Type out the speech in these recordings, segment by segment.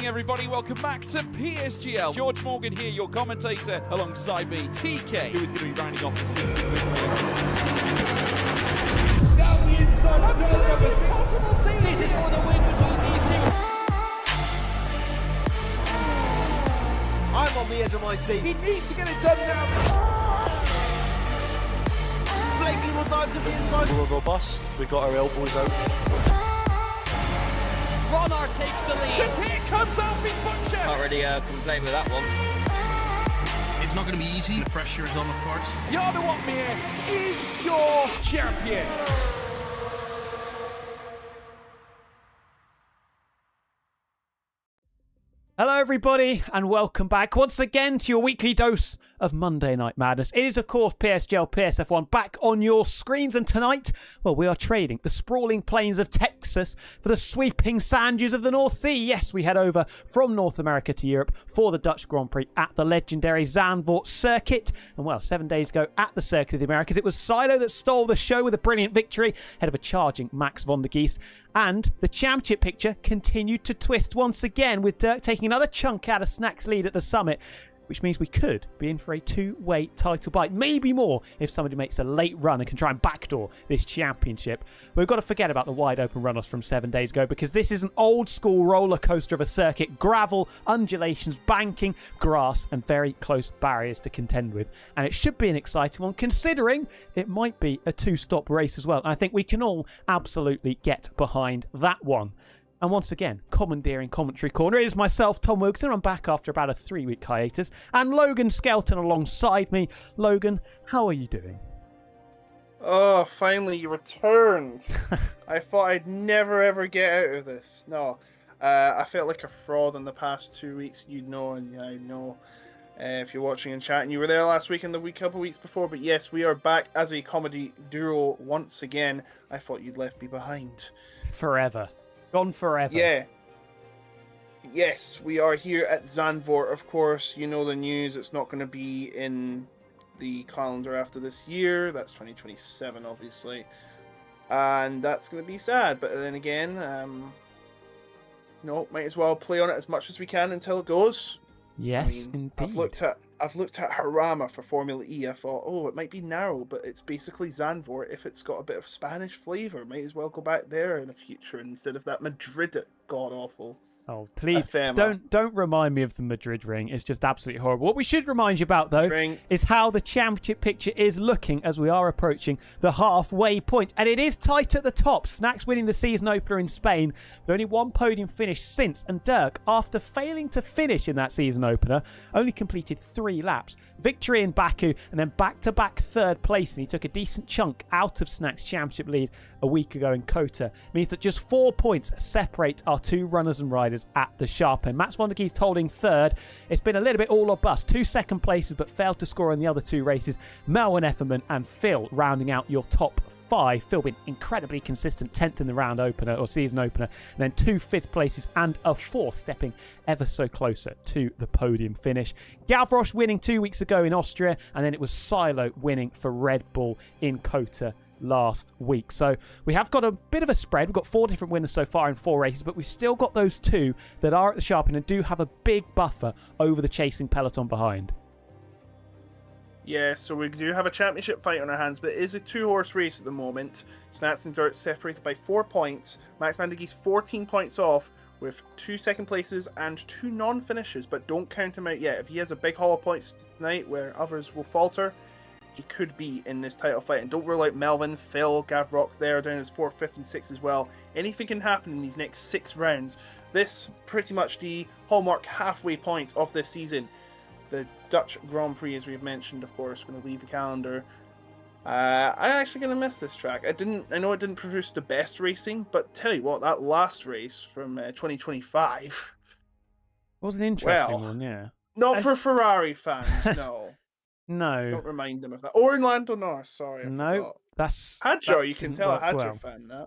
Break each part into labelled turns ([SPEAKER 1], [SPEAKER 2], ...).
[SPEAKER 1] morning, everybody. Welcome back to PSGL. George Morgan here, your commentator, alongside me, TK, who is going to be rounding off the season with me. Down the inside, absolutely impossible season.
[SPEAKER 2] This is for the win between these two.
[SPEAKER 3] I'm on the edge of my seat.
[SPEAKER 1] He needs to get it done now.
[SPEAKER 3] Blakey will dive to the inside.
[SPEAKER 4] We're robust. We got our elbows out.
[SPEAKER 2] Ronard takes the lead.
[SPEAKER 1] Because here comes Alfie Butcher.
[SPEAKER 2] Can't really complain with that one.
[SPEAKER 5] It's not going to be easy. The pressure is on, of course.
[SPEAKER 1] Yarda Watmere is your champion.
[SPEAKER 6] Hello everybody and welcome back once again to your weekly dose of Monday Night Madness. It is of course PSGL PSF1 back on your screens, and tonight, well, we are trading the sprawling plains of Texas for the sweeping sand dunes of the North Sea. Yes, we head over from North America to Europe for the Dutch Grand Prix at the legendary Zandvoort circuit. And well, 7 days ago at the Circuit of the Americas, it was Silo that stole the show with a brilliant victory ahead of a charging Max van der Geest. And the championship picture continued to twist once again, with Dirk taking another chunk out of Snack's lead at the summit, which means we could be in for a two-way title bite, maybe more if somebody makes a late run and can try and backdoor this championship. We've got to forget about the wide-open runoffs from 7 days ago, because this is an old-school roller coaster of a circuit. Gravel, undulations, banking, grass, and very close barriers to contend with. And it should be an exciting one, considering it might be a two-stop race as well. And I think we can all absolutely get behind that one. And once again, commandeering Commentary Corner, it is myself, Tom Wilkinson. I'm back after about a 3-week hiatus, and Logan Skelton alongside me. Logan, how are you doing?
[SPEAKER 7] Oh, finally you returned. I thought I'd never ever get out of this. No, I felt like a fraud in the past 2 weeks. You know, and I know if you're watching and chatting, you were there last week and the couple of weeks before. But yes, we are back as a comedy duo once again. I thought you'd left me behind.
[SPEAKER 6] Forever. Gone forever.
[SPEAKER 7] Yeah. Yes, we are here at Zandvoort. Of course, you know the news. It's not going to be in the calendar after this year. That's 2027, obviously. And that's going to be sad. But then again, no, might as well play on it as much as we can until it goes.
[SPEAKER 6] Yes, indeed.
[SPEAKER 7] I've looked at Harama for Formula E. I thought, oh, it might be narrow, but it's basically Zandvoort. If it's got a bit of Spanish flavour, might as well go back there in the future instead of that Madrid god awful.
[SPEAKER 6] Oh, please don't remind me of the Madrid ring. It's just absolutely horrible. What we should remind you about, though, is how the championship picture is looking as we are approaching the halfway point. And it is tight at the top. Snacks winning the season opener in Spain, but only one podium finish since. And Dirk, after failing to finish in that season opener, only completed 3 laps. Victory in Baku and then back-to-back third place. And he took a decent chunk out of Snacks' championship lead a week ago in Kota. Means that just 4 points separate our two runners and riders at the sharp end. Max van der Geest holding third. It's been a little bit all or bust. 2 second places, but failed to score in the other 2 races. Melvin Efferman and Phil rounding out your top 5. Phil been incredibly consistent, 10th in the round opener or season opener, and then 2 5th places and a 4th, stepping ever so closer to the podium finish. Gavroche winning 2 weeks ago in Austria, and then it was Silo winning for Red Bull in Kota last week. So we have got a bit of a spread. We've got 4 different winners so far in 4 races, but we've still got those 2 that are at the sharp end and do have a big buffer over the chasing peloton behind.
[SPEAKER 7] Yeah, so we do have a championship fight on our hands, but it is a 2-horse race at the moment. Snats and Dirt separated by 4 points. Max van der Geest 14 points off with 2 second places and 2 non-finishes, but don't count him out yet. If he has a big haul of points tonight where others will falter, he could be in this title fight. And don't rule out Melvin, Phil, Gavroche there down as 4th, 5th and 6th as well. Anything can happen in these next 6 rounds. This pretty much the hallmark halfway point of this season. The Dutch Grand Prix, as we've mentioned, of course, going to leave the calendar. I'm actually going to miss this track. I know it didn't produce the best racing, but tell you what, that last race from 2025
[SPEAKER 6] was an interesting one, yeah.
[SPEAKER 7] Not for Ferrari fans, no.
[SPEAKER 6] No.
[SPEAKER 7] Don't remind them of that. Or in Lando Norris, sorry.
[SPEAKER 6] No, that's...
[SPEAKER 7] Hadjar, you can tell a Hadjar fan that.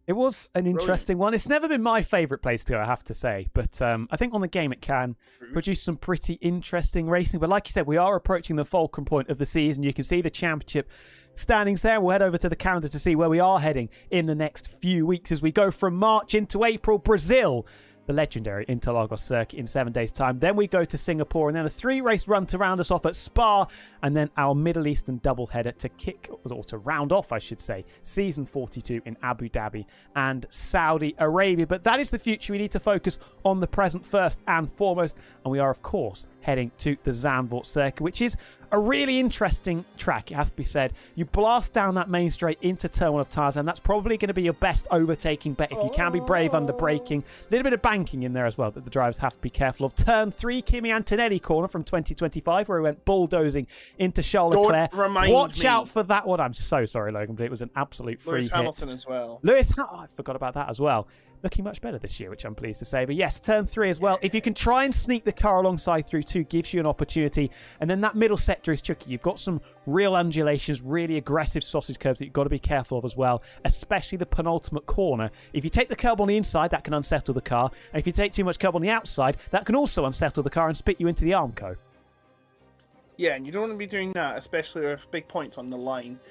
[SPEAKER 6] It was an interesting one. It's never been my favourite place to go, I have to say. But I think on the game it can produce some pretty interesting racing. But like you said, we are approaching the fulcrum point of the season. You can see the championship standings there. We'll head over to the calendar to see where we are heading in the next few weeks as we go from March into April. Brazil. the legendary Interlagos circuit in 7 days' time. Then we go to Singapore, and then a 3-race run to round us off at Spa, and then our Middle Eastern doubleheader to kick, or to round off, I should say, season 42 in Abu Dhabi and Saudi Arabia. But that is the future. We need to focus on the present first and foremost, and we are, of course, heading to the Zandvoort circuit, which is a really interesting track, it has to be said. You blast down that main straight into turn 1 of Tarzan. That's probably going to be your best overtaking bet if you can be brave under braking. A little bit of banking in there as well that the drivers have to be careful of. Turn 3, Kimi Antonelli corner from 2025, where he went bulldozing into Charles Leclerc. Watch out for that one. I'm so sorry, Logan, but it was an absolute free
[SPEAKER 7] Lewis
[SPEAKER 6] hit.
[SPEAKER 7] Hamilton as well.
[SPEAKER 6] I forgot about that as well. Looking much better this year, which I'm pleased to say. But yes, turn 3 as well. If you can try and sneak the car alongside through 2, gives you an opportunity. And then that middle sector is tricky. You've got some real undulations, really aggressive sausage curves that you've got to be careful of as well, especially the penultimate corner. If you take the curb on the inside, that can unsettle the car. And if you take too much curb on the outside, that can also unsettle the car and spit you into the Armco.
[SPEAKER 7] Yeah, and you don't want to be doing that, especially with big points on the line.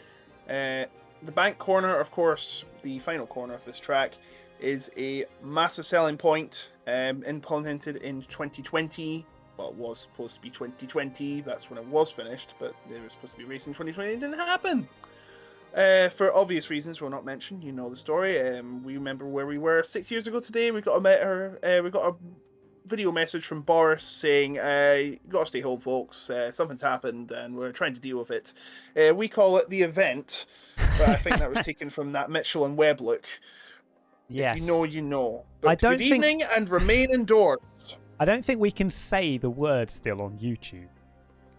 [SPEAKER 7] The bank corner, of course, the final corner of this track, is a massive selling point, implemented in 2020. Well, it was supposed to be 2020. That's when it was finished, but they were supposed to be racing 2020. It didn't happen. For obvious reasons we'll not mention. You know the story. We remember where we were 6 years ago today. We got a video message from Boris saying, you got to stay home, folks. Something's happened, and we're trying to deal with it. We call it the event, but I think that was taken from that Mitchell and Webb look.
[SPEAKER 6] Yes.
[SPEAKER 7] If you know, you know. But
[SPEAKER 6] I don't
[SPEAKER 7] good evening and remain indoors.
[SPEAKER 6] I don't think we can say the word still on YouTube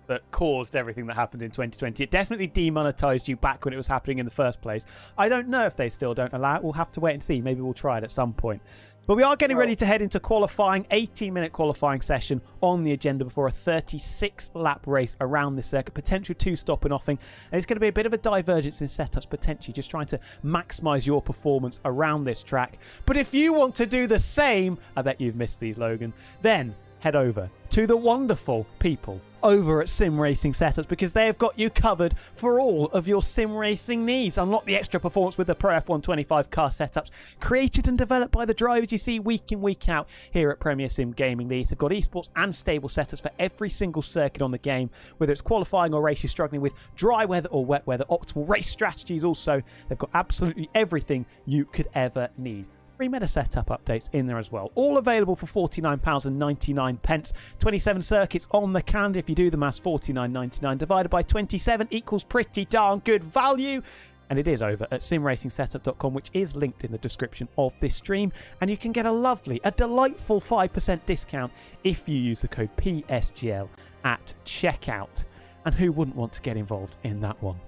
[SPEAKER 6] that caused everything that happened in 2020. It definitely demonetized you back when it was happening in the first place. I don't know if they still don't allow it. We'll have to wait and see. Maybe we'll try it at some point. But we are getting ready to head into qualifying, 18-minute qualifying session on the agenda before a 36-lap race around this circuit, potential 2-stop and offing. And it's going to be a bit of a divergence in setups, potentially, just trying to maximise your performance around this track. But if you want to do the same, I bet you've missed these, Logan, then head over to the wonderful people over at Sim Racing Setups, because they have got you covered for all of your sim racing needs. Unlock the extra performance with the Pro F1 25 car setups, created and developed by the drivers you see week in, week out here at Premier Sim Gaming Leagues. They've got esports and stable setups for every single circuit on the game, whether it's qualifying or race you're struggling with, dry weather or wet weather, optimal race strategies also. They've got absolutely everything you could ever need. Free meta setup updates in there as well. All available for £49.99. 27 circuits on the calendar. If you do the maths, £49.99 divided by 27 equals pretty darn good value. And it is over at simracingsetup.com, which is linked in the description of this stream. And you can get a delightful 5% discount if you use the code PSGL at checkout. And who wouldn't want to get involved in that one?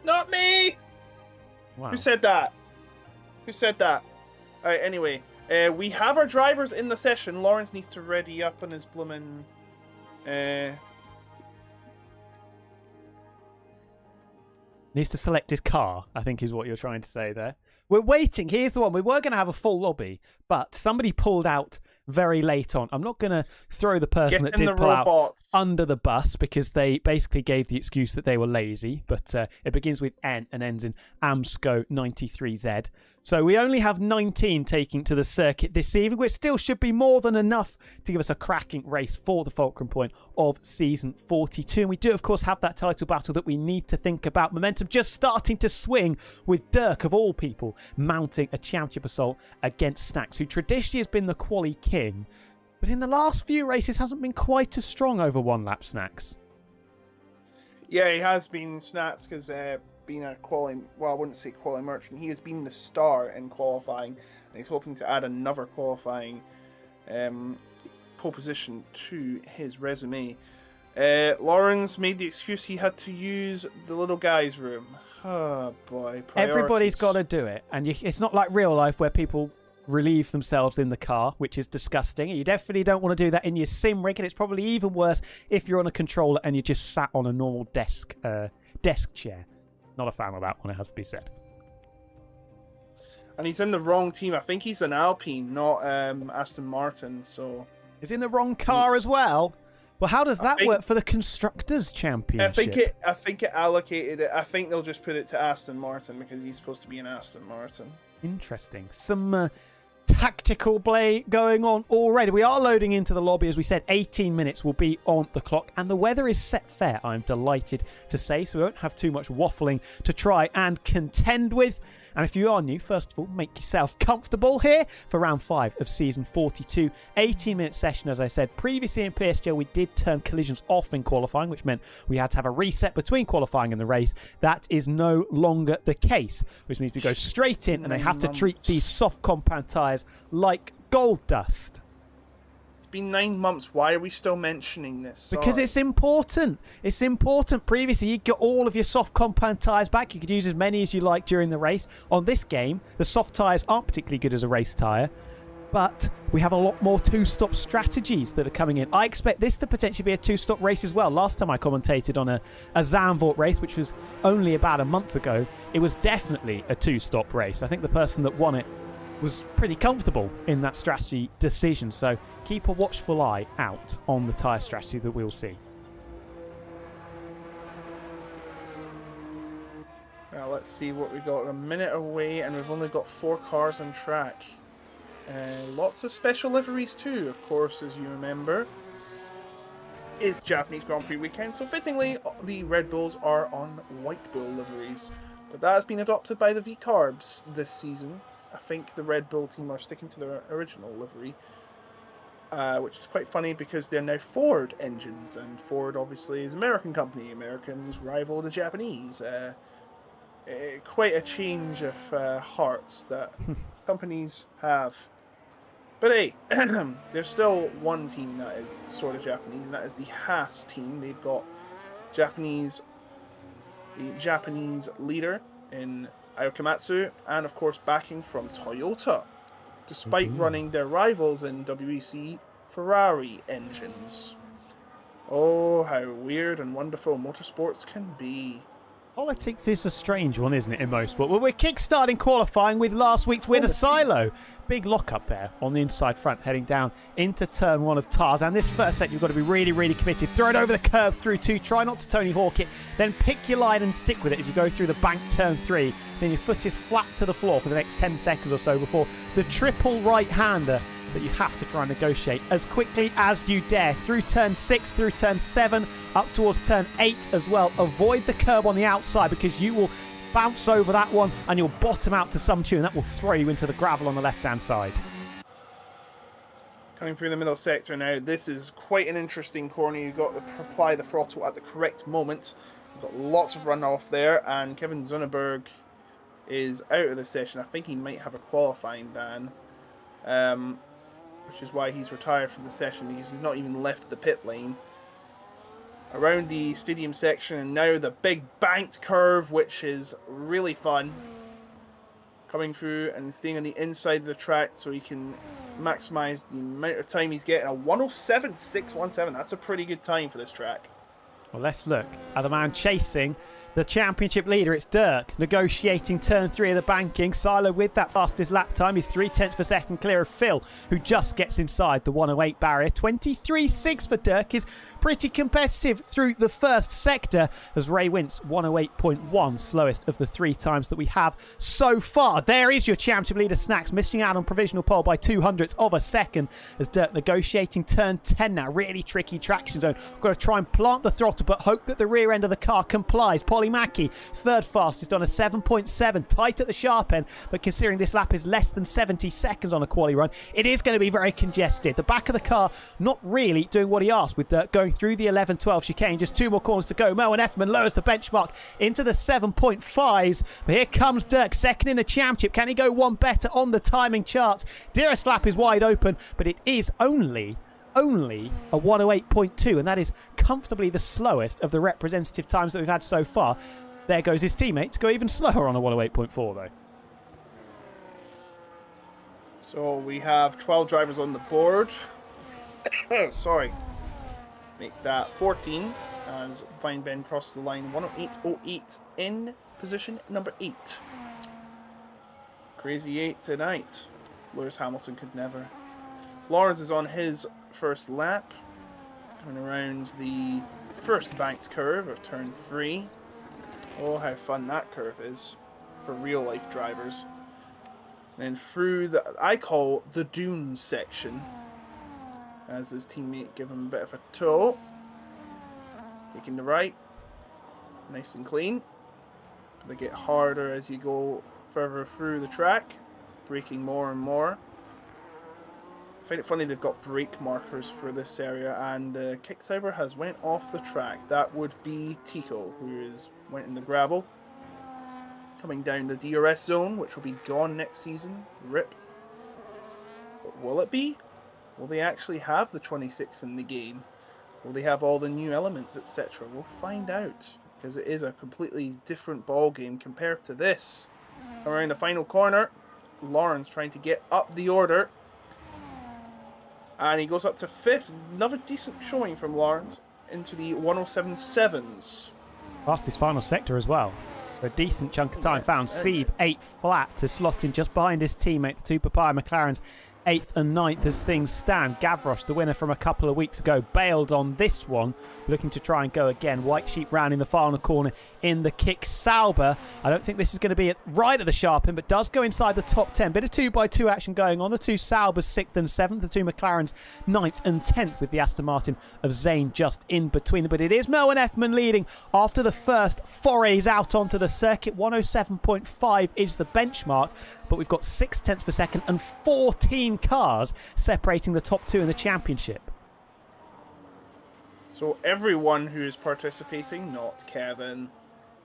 [SPEAKER 7] Not me!
[SPEAKER 6] Wow.
[SPEAKER 7] Who said that? Who said that? Alright, anyway, we have our drivers in the session. Lawrence needs to ready up on his bloomin'...
[SPEAKER 6] Needs to select his car, I think is what you're trying to say there. We're waiting. Here's the one. We were going to have a full lobby, but somebody pulled out very late on. I'm not going to throw the person that did pull out under the bus, because they basically gave the excuse that they were lazy, but it begins with N and ends in Amsco93Z. So we only have 19 taking to the circuit this evening, which still should be more than enough to give us a cracking race for the fulcrum point of season 42. And we do, of course, have that title battle that we need to think about. Momentum just starting to swing, with Dirk, of all people, mounting a championship assault against Snacks, who traditionally has been the quali king, but in the last few races hasn't been quite as strong over one lap. Snacks.
[SPEAKER 7] Yeah, he has been. Snacks because being a qualifying, well, I wouldn't say qualifying merchant. He has been the star in qualifying, and he's hoping to add another qualifying pole position to his resume. Lawrence made the excuse he had to use the little guy's room. Oh boy, priorities.
[SPEAKER 6] Everybody's got to do it, and it's not like real life where people relieve themselves in the car, which is disgusting. You definitely don't want to do that in your sim rig, and it's probably even worse if you're on a controller and you're just sat on a normal desk chair. Not a fan of that one, it has to be said.
[SPEAKER 7] And he's in the wrong team. I think he's an Alpine, not Aston Martin. So
[SPEAKER 6] he's in the wrong car as well. Well, how does that work for the Constructors' Championship?
[SPEAKER 7] I think it allocated it. I think they'll just put it to Aston Martin because he's supposed to be an Aston Martin.
[SPEAKER 6] Interesting. Some tactical play going on already. We are loading into the lobby. As we said, 18 minutes will be on the clock, and the weather is set fair, I'm delighted to say, so we won't have too much waffling to try and contend with. And if you are new, first of all, make yourself comfortable here for round 5 of season 42. 18-minute session, as I said. Previously in PSGL, we did turn collisions off in qualifying, which meant we had to have a reset between qualifying and the race. That is no longer the case, which means we go straight in and they have to treat these soft compound tyres like gold dust.
[SPEAKER 7] It's been 9 months. Why are we still mentioning this?
[SPEAKER 6] Because it's important. It's important. Previously, you got all of your soft compound tyres back. You could use as many as you like during the race. On this game, the soft tyres aren't particularly good as a race tyre, but we have a lot more two-stop strategies that are coming in. I expect this to potentially be a two-stop race as well. Last time I commentated on a Zandvoort race, which was only about a month ago, it was definitely a two-stop race. I think the person that won it was pretty comfortable in that strategy decision. So keep a watchful eye out on the tyre strategy that we'll see.
[SPEAKER 7] Now let's see what we got. A minute away, and we've only got 4 cars on track. Lots of special liveries too, of course, as you remember. It's Japanese Grand Prix weekend, so fittingly, the Red Bulls are on White Bull liveries. But that has been adopted by the V-Carbs this season. I think the Red Bull team are sticking to their original livery, which is quite funny because they're now Ford engines, and Ford obviously is an American company. Americans rival the Japanese. Quite a change of hearts that companies have. But hey, there's still one team that is sort of Japanese, and that is the Haas team. They've got the Japanese leader in Ayokomatsu, and of course backing from Toyota, despite running their rivals in WEC Ferrari engines. Oh, how weird and wonderful motorsports can be.
[SPEAKER 6] Politics is a strange one, isn't it, in most sport? Well, we're kick-starting qualifying with last week's winner, Silo. Big lock-up there on the inside front, heading down into turn 1 of Tars. And this first set, you've got to be really, really committed. Throw it over the curve through 2. Try not to Tony Hawk it. Then pick your line and stick with it as you go through the bank turn 3. Then your foot is flat to the floor for the next 10 seconds or so before the triple right-hander that you have to try and negotiate as quickly as you dare. Through turn 6, through turn 7, up towards turn 8 as well. Avoid the curb on the outside because you will bounce over that one and you'll bottom out to some tune. That will throw you into the gravel on the left-hand side.
[SPEAKER 7] Coming through the middle sector now, this is quite an interesting corner. You've got to apply the throttle at the correct moment. You've got lots of runoff there, and Kevin Zunneberg is out of the session. I think he might have a qualifying ban. Which is why he's retired from the session, because he's not even left the pit lane. Around the stadium section, and now the big banked curve, which is really fun. Coming through and staying on the inside of the track so he can maximize the amount of time he's getting. A 107.617, that's a pretty good time for this track.
[SPEAKER 6] Well, let's look at the man chasing the championship leader. It's Dirk negotiating turn 3 of the banking. Silo with that fastest lap time. He's 0.3 per second clear of Phil, who just gets inside the 108 barrier. 23.6 for Dirk is pretty competitive through the first sector as Ray Wintz 108.1, slowest of the 3 times that we have so far. There is your championship leader Snacks, missing out on provisional pole by 0.02 of a second as Dirk negotiating turn 10 now. Really tricky traction zone. Got to try and plant the throttle but hope that the rear end of the car complies. Polly Mackey, third fastest on a 7.7, tight at the sharp end, but considering this lap is less than 70 seconds on a quali run, it is going to be very congested. The back of the car not really doing what he asked with Dirk going through the 11-12 chicane. Just 2 more corners to go. Moen Efferman lowers the benchmark into the 7.5s. But here comes Dirk, second in the championship. Can he go one better on the timing charts? Dearest lap is wide open, but it is only a 108.2, and that is comfortably the slowest of the representative times that we've had so far. There goes his teammate to go even slower on a 108.4 though.
[SPEAKER 7] So we have 12 drivers on the board. Sorry. Make that 14 as Vine Ben crosses the line. 108.08 in position number 8. Crazy 8 tonight. Lewis Hamilton could never. Lawrence is on his first lap. Coming around the first banked curve of turn 3. Oh, how fun that curve is for real life drivers. And then through the, I call the dunes section, as his teammate give him a bit of a toe. Taking the right, nice and clean. They get harder as you go further through the track, braking more and more. I find it funny they've got brake markers for this area, and Kickcyber has went off the track. That would be Tico, who went in the gravel. Coming down the DRS zone, which will be gone next season. RIP. But will it be? Will they actually have the 26 in the game? Will they have all the new elements, etc.? We'll find out, because it is a completely different ball game compared to this. Around the final corner, Lawrence trying to get up the order. And he goes up to 5th. Another decent showing from Lawrence into the 107.7s.
[SPEAKER 6] Past his final sector as well. For a decent chunk of time.
[SPEAKER 7] Yes,
[SPEAKER 6] found Sieb 8th flat to slot in just behind his teammate, the two Papaya McLarens. 8th and 9th as things stand. Gavroche, the winner from a couple of weeks ago, bailed on this one, looking to try and go again. White Sheep round in the final corner in the kick. Sauber, I don't think this is going to be right at the sharp end, but does go inside the top 10. Bit of 2x2 action going on. The two Saubers 6th and 7th, the two McLarens 9th and 10th, with the Aston Martin of Zane just in between them. But it is Melvin Effman leading after the first forays out onto the circuit. 107.5 is the benchmark. But we've got 0.6 per second and 14 cars separating the top two in the championship.
[SPEAKER 7] So everyone who is participating, not Kevin,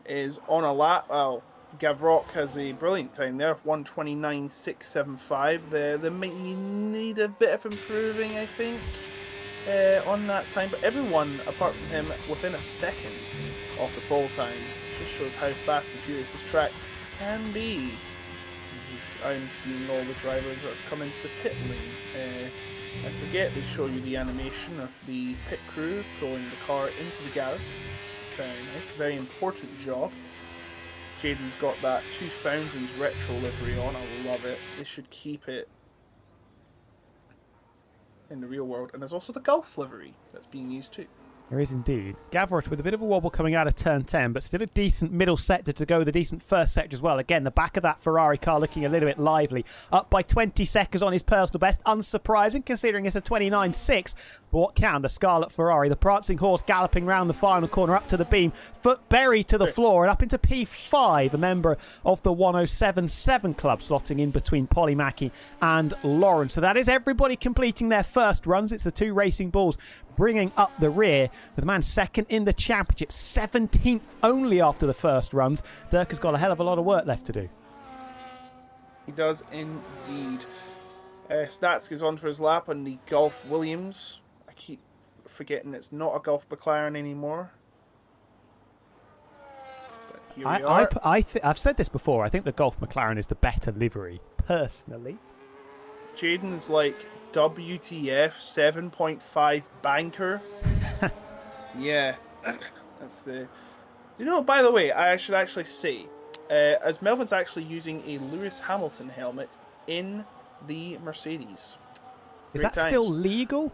[SPEAKER 7] is on a lap. Well, Gavroche has a brilliant time there of 1:29.675. They might need a bit of improving, I think, on that time. But everyone, apart from him, within a second of the pole time. Just shows how fast and furious this track can be. I'm seeing all the drivers that have come into the pit lane. I forget they show you the animation of the pit crew throwing the car into the garage. Very nice, very important job. Jaden's got that 2000s retro livery on, I love it. They should keep it in the real world. And there's also the Gulf livery that's being used too.
[SPEAKER 6] There is indeed. Gavroche with a bit of a wobble coming out of turn 10, but still a decent middle sector to go with a decent first sector as well. Again, the back of that Ferrari car looking a little bit lively. Up by 20 seconds on his personal best. Unsurprising, considering it's a 29.6. But what can? The Scarlet Ferrari, the prancing horse galloping round the final corner up to the beam. Foot buried to the floor and up into P5, a member of the 107.7 club, slotting in between Polly Mackey and Lawrence. So that is everybody completing their first runs. It's the two Racing Bulls bringing up the rear, with the man second in the championship, 17th only after the first runs. Dirk has got a hell of a lot of work left to do.
[SPEAKER 7] He does indeed. Stats goes on for his lap on the Golf Williams. I keep forgetting it's not a Golf McLaren anymore. But here we are.
[SPEAKER 6] I've said this before. I think the Golf McLaren is the better livery, personally.
[SPEAKER 7] Jaden's like, WTF 7.5 banker. Yeah, that's the. You know, by the way, I should actually say, as Melvin's actually using a Lewis Hamilton helmet in the Mercedes.
[SPEAKER 6] Is that still legal?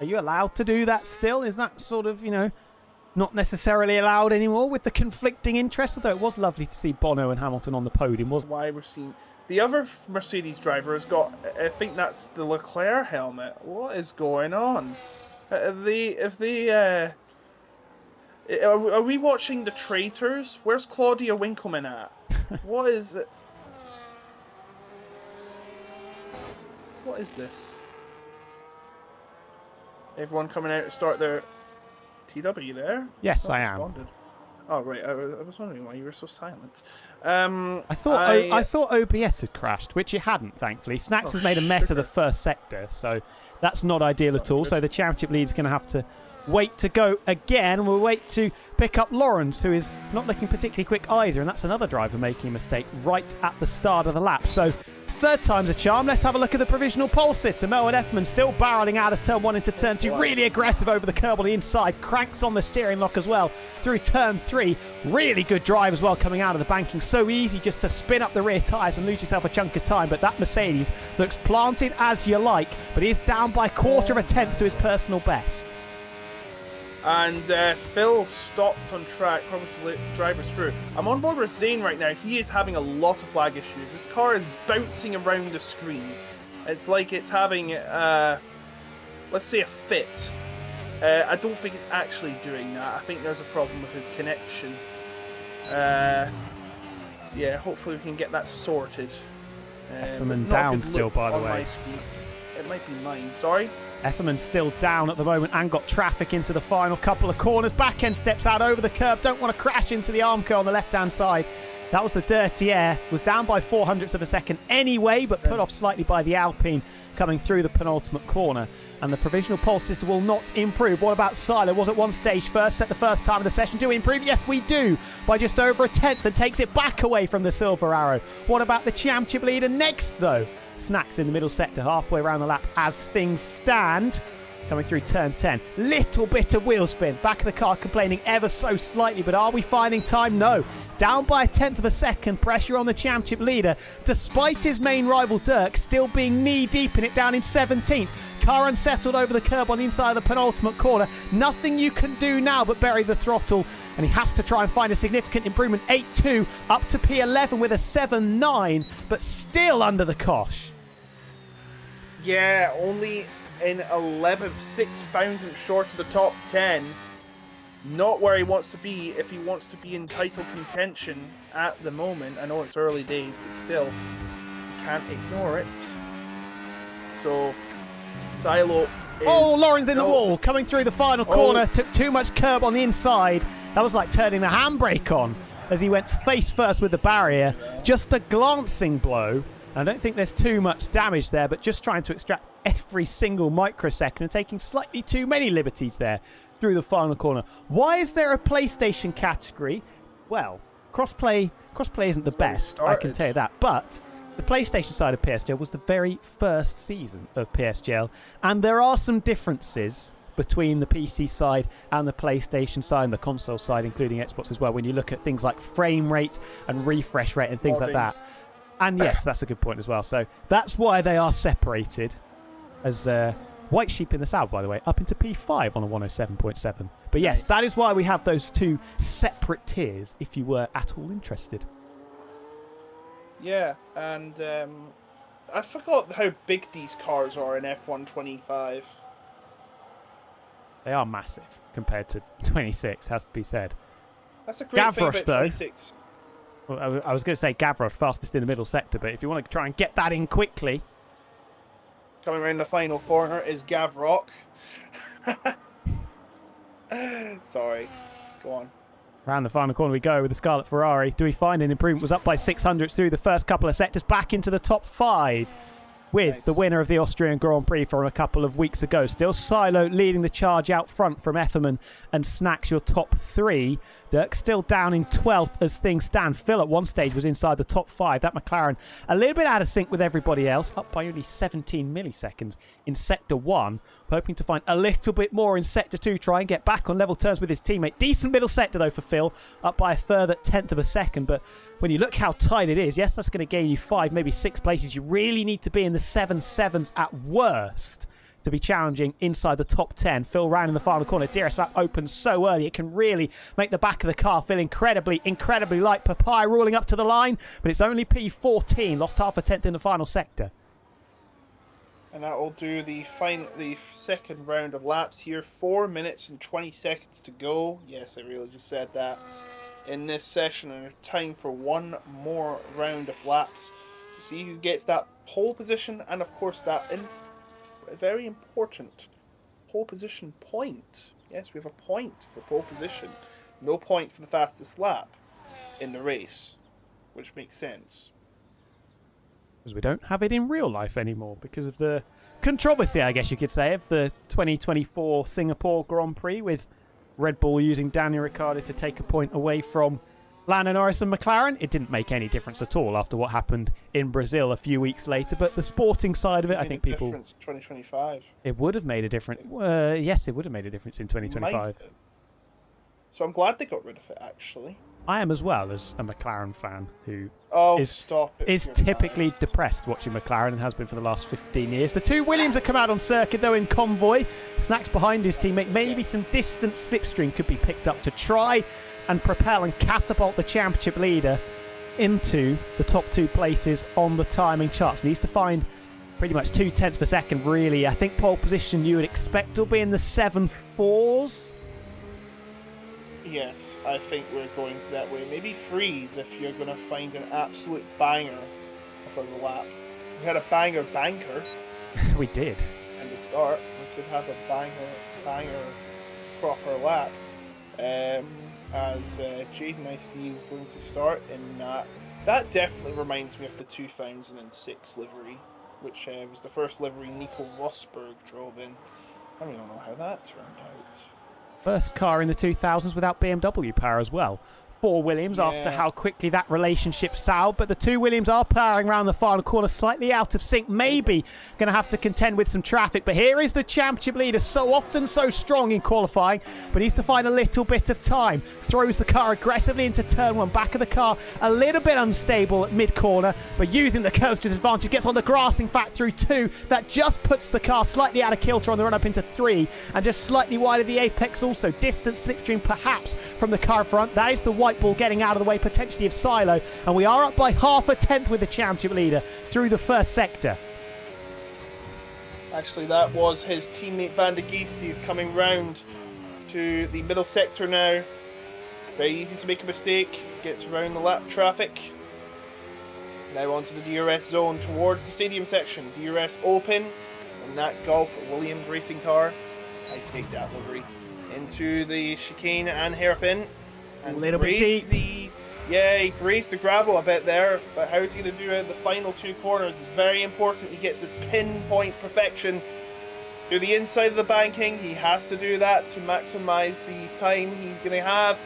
[SPEAKER 6] Are you allowed to do that still? Is that sort of, not necessarily allowed anymore with the conflicting interests? Although it was lovely to see Bono and Hamilton on the podium, wasn't it?
[SPEAKER 7] Why we're seeing. The other Mercedes driver has got, I think that's the Leclerc helmet. What is going on? Are we watching The Traitors? Where's Claudia Winkleman at? What is it? What is this? Everyone coming out to start their TW there?
[SPEAKER 6] Yes, I am.
[SPEAKER 7] Oh, right. I was wondering why you were so silent.
[SPEAKER 6] I thought OBS had crashed, which it hadn't, thankfully. Snacks has made a mess of the first sector, so that's not ideal at all. Good. So the championship lead is going to have to wait to go again. We'll wait to pick up Lawrence, who is not looking particularly quick either, and that's another driver making a mistake right at the start of the lap. So third time's a charm. Let's have a look at the provisional pole sitter. Melvin Effman still barreling out of turn 1 into turn 2. Really aggressive over the curb on the inside. Cranks on the steering lock as well through turn 3. Really good drive as well coming out of the banking. So easy just to spin up the rear tyres and lose yourself a chunk of time. But that Mercedes looks planted as you like. But he is down by 1/4 of a tenth to his personal best.
[SPEAKER 7] And Phil stopped on track, probably to let drivers through. I'm on board with Zane right now. He is having a lot of lag issues. This car is bouncing around the screen. It's like it's having, let's say, a fit. I don't think it's actually doing that. I think there's a problem with his connection. Yeah, hopefully we can get that sorted.
[SPEAKER 6] Efferman
[SPEAKER 7] Not a
[SPEAKER 6] down
[SPEAKER 7] good
[SPEAKER 6] still,
[SPEAKER 7] look
[SPEAKER 6] by the
[SPEAKER 7] on
[SPEAKER 6] way.
[SPEAKER 7] my screen. It might be mine. Sorry.
[SPEAKER 6] Efferman's still down at the moment and got traffic into the final couple of corners. Back end steps out over the curb. Don't want to crash into the Armco on the left-hand side. That was the dirty air. Was down by 0.04 of a second anyway, but put off slightly by the Alpine coming through the penultimate corner. And the provisional pole system will not improve. What about Silo? Was at one stage first, set the first time of the session. Do we improve? Yes, we do. By just over a tenth and takes it back away from the Silver Arrow. What about the championship leader next, though? Snacks in the middle sector, halfway around the lap as things stand. Coming through turn 10. Little bit of wheel spin. Back of the car complaining ever so slightly, but are we finding time? No. Down by a tenth of a second. Pressure on the championship leader, despite his main rival Dirk still being knee-deep in it, down in 17th. Car unsettled over the curb on the inside of the penultimate corner. Nothing you can do now but bury the throttle, and he has to try and find a significant improvement. 8.2 up to P11 with a 7.9, but still under the cosh.
[SPEAKER 7] Yeah, only in 11th, 6 thousandths short of the top 10. Not where he wants to be if he wants to be in title contention at the moment. I know it's early days, but still, you can't ignore it. So, Silo is...
[SPEAKER 6] Oh, Lauren's in the wall, coming through the final corner. Took too much curb on the inside. That was like turning the handbrake on as he went face first with the barrier. Just a glancing blow. I don't think there's too much damage there, but just trying to extract every single microsecond and taking slightly too many liberties there through the final corner. Why is there a PlayStation category? Well, crossplay isn't the best, I can tell you that. But the PlayStation side of PSGL was the very first season of PSGL, and there are some differences between the PC side and the PlayStation side and the console side, including Xbox as well, when you look at things like frame rate and refresh rate and things like that. And yes, that's a good point as well. So that's why they are separated as white sheep in the saddle, by the way, up into P5 on a 107.7. But yes, nice. That is why we have those two separate tiers, if you were at all interested.
[SPEAKER 7] Yeah, and I forgot how big these cars are in F1 25.
[SPEAKER 6] They are massive compared to 26, has to be said.
[SPEAKER 7] That's a great thing about 26.
[SPEAKER 6] Well, I was going to say Gavroche, fastest in the middle sector, but if you want to try and get that in quickly.
[SPEAKER 7] Coming around the final corner is Gavroche. Sorry. Go on.
[SPEAKER 6] Around the final corner we go with the Scarlet Ferrari. Do we find an improvement? Was up by 600 through the first couple of sectors, back into the top 5 with the winner of the Austrian Grand Prix from a couple of weeks ago. Still Silo leading the charge out front from Efferman and Snacks, your top 3. Dirk still down in 12th as things stand. Phil at one stage was inside the top 5. That McLaren a little bit out of sync with everybody else, up by only 17 milliseconds in Sector 1. Hoping to find a little bit more in Sector 2, try and get back on level terms with his teammate. Decent middle sector though for Phil, up by a further tenth of a second. But when you look how tight it is, yes, that's going to gain you 5, maybe 6 places. You really need to be in the 7.7s at worst to be challenging inside the top 10. Phil round in the final corner. DRS lap opens so early, it can really make the back of the car feel incredibly light. Papai rolling up to the line, but it's only P14, lost half a tenth in the final sector.
[SPEAKER 7] And that will do the second round of laps here. 4 minutes and 20 seconds to go. Yes, I really just said that. In this session, and time for one more round of laps to see who gets that pole position, and of course that a very important pole position point. Yes, we have a point for pole position. No point for the fastest lap in the race, which makes sense.
[SPEAKER 6] Because we don't have it in real life anymore because of the controversy, I guess you could say, of the 2024 Singapore Grand Prix, with Red Bull using Daniel Ricciardo to take a point away from Lando Norris and McLaren. It didn't make any difference at all after what happened in Brazil a few weeks later. But the sporting side of it, I think people...
[SPEAKER 7] Difference 2025.
[SPEAKER 6] It would have made a difference. Yes, it would have made a difference in 2025.
[SPEAKER 7] So I'm glad they got rid of it, actually.
[SPEAKER 6] I am as well, as a McLaren fan who
[SPEAKER 7] Oh,
[SPEAKER 6] is
[SPEAKER 7] stop it.
[SPEAKER 6] is
[SPEAKER 7] you're
[SPEAKER 6] typically
[SPEAKER 7] mad.
[SPEAKER 6] depressed watching McLaren and has been for the last 15 years. The two Williams have come out on circuit, though, in convoy. Snacks behind his teammate. Maybe some distant slipstream could be picked up to try and propel and catapult the championship leader into the top 2 places on the timing charts. Needs to find pretty much 0.2 per second, really. I think pole position you would expect will be in the 7.4s.
[SPEAKER 7] Yes, I think we're going to that way. Maybe freeze if you're going to find an absolute banger for the lap. We had a banger banker
[SPEAKER 6] We did.
[SPEAKER 7] in the start. We could have a banger proper lap. As Jaden I see is going to start in that. That definitely reminds me of the 2006 livery, which was the first livery Nico Rosberg drove in. I don't even know how that turned out.
[SPEAKER 6] First car in the 2000s without BMW power as well. 4 Williams after
[SPEAKER 7] Yeah.
[SPEAKER 6] how quickly that relationship soured, but the 2 Williams are powering around the final corner, slightly out of sync, maybe going to have to contend with some traffic. But here is the championship leader, so often so strong in qualifying, but needs to find a little bit of time. Throws the car aggressively into turn 1, back of the car a little bit unstable at mid-corner, but using the curves to his advantage, gets on the grass, in fact, through 2. That just puts the car slightly out of kilter on the run-up into 3, and just slightly wide of the apex also. Distant slipstream perhaps from the car front. That is the white ball getting out of the way potentially of Silo, and we are up by 0.5 with the championship leader through the first sector.
[SPEAKER 7] Actually, that was his teammate Van de Geest. He's coming round to the middle sector now. Very easy to make a mistake. Gets around the lap traffic. Now onto the DRS zone towards the stadium section. DRS open, and that Golf Williams racing car. I take that livery. Into the chicane and hairpin. And
[SPEAKER 6] A little bit
[SPEAKER 7] grazed
[SPEAKER 6] deep.
[SPEAKER 7] he grazed the gravel a bit there, but how's he going to do it? The final 2 corners is very important. He gets this pinpoint perfection to the inside of the banking. He has to do that to maximise the time he's going to have.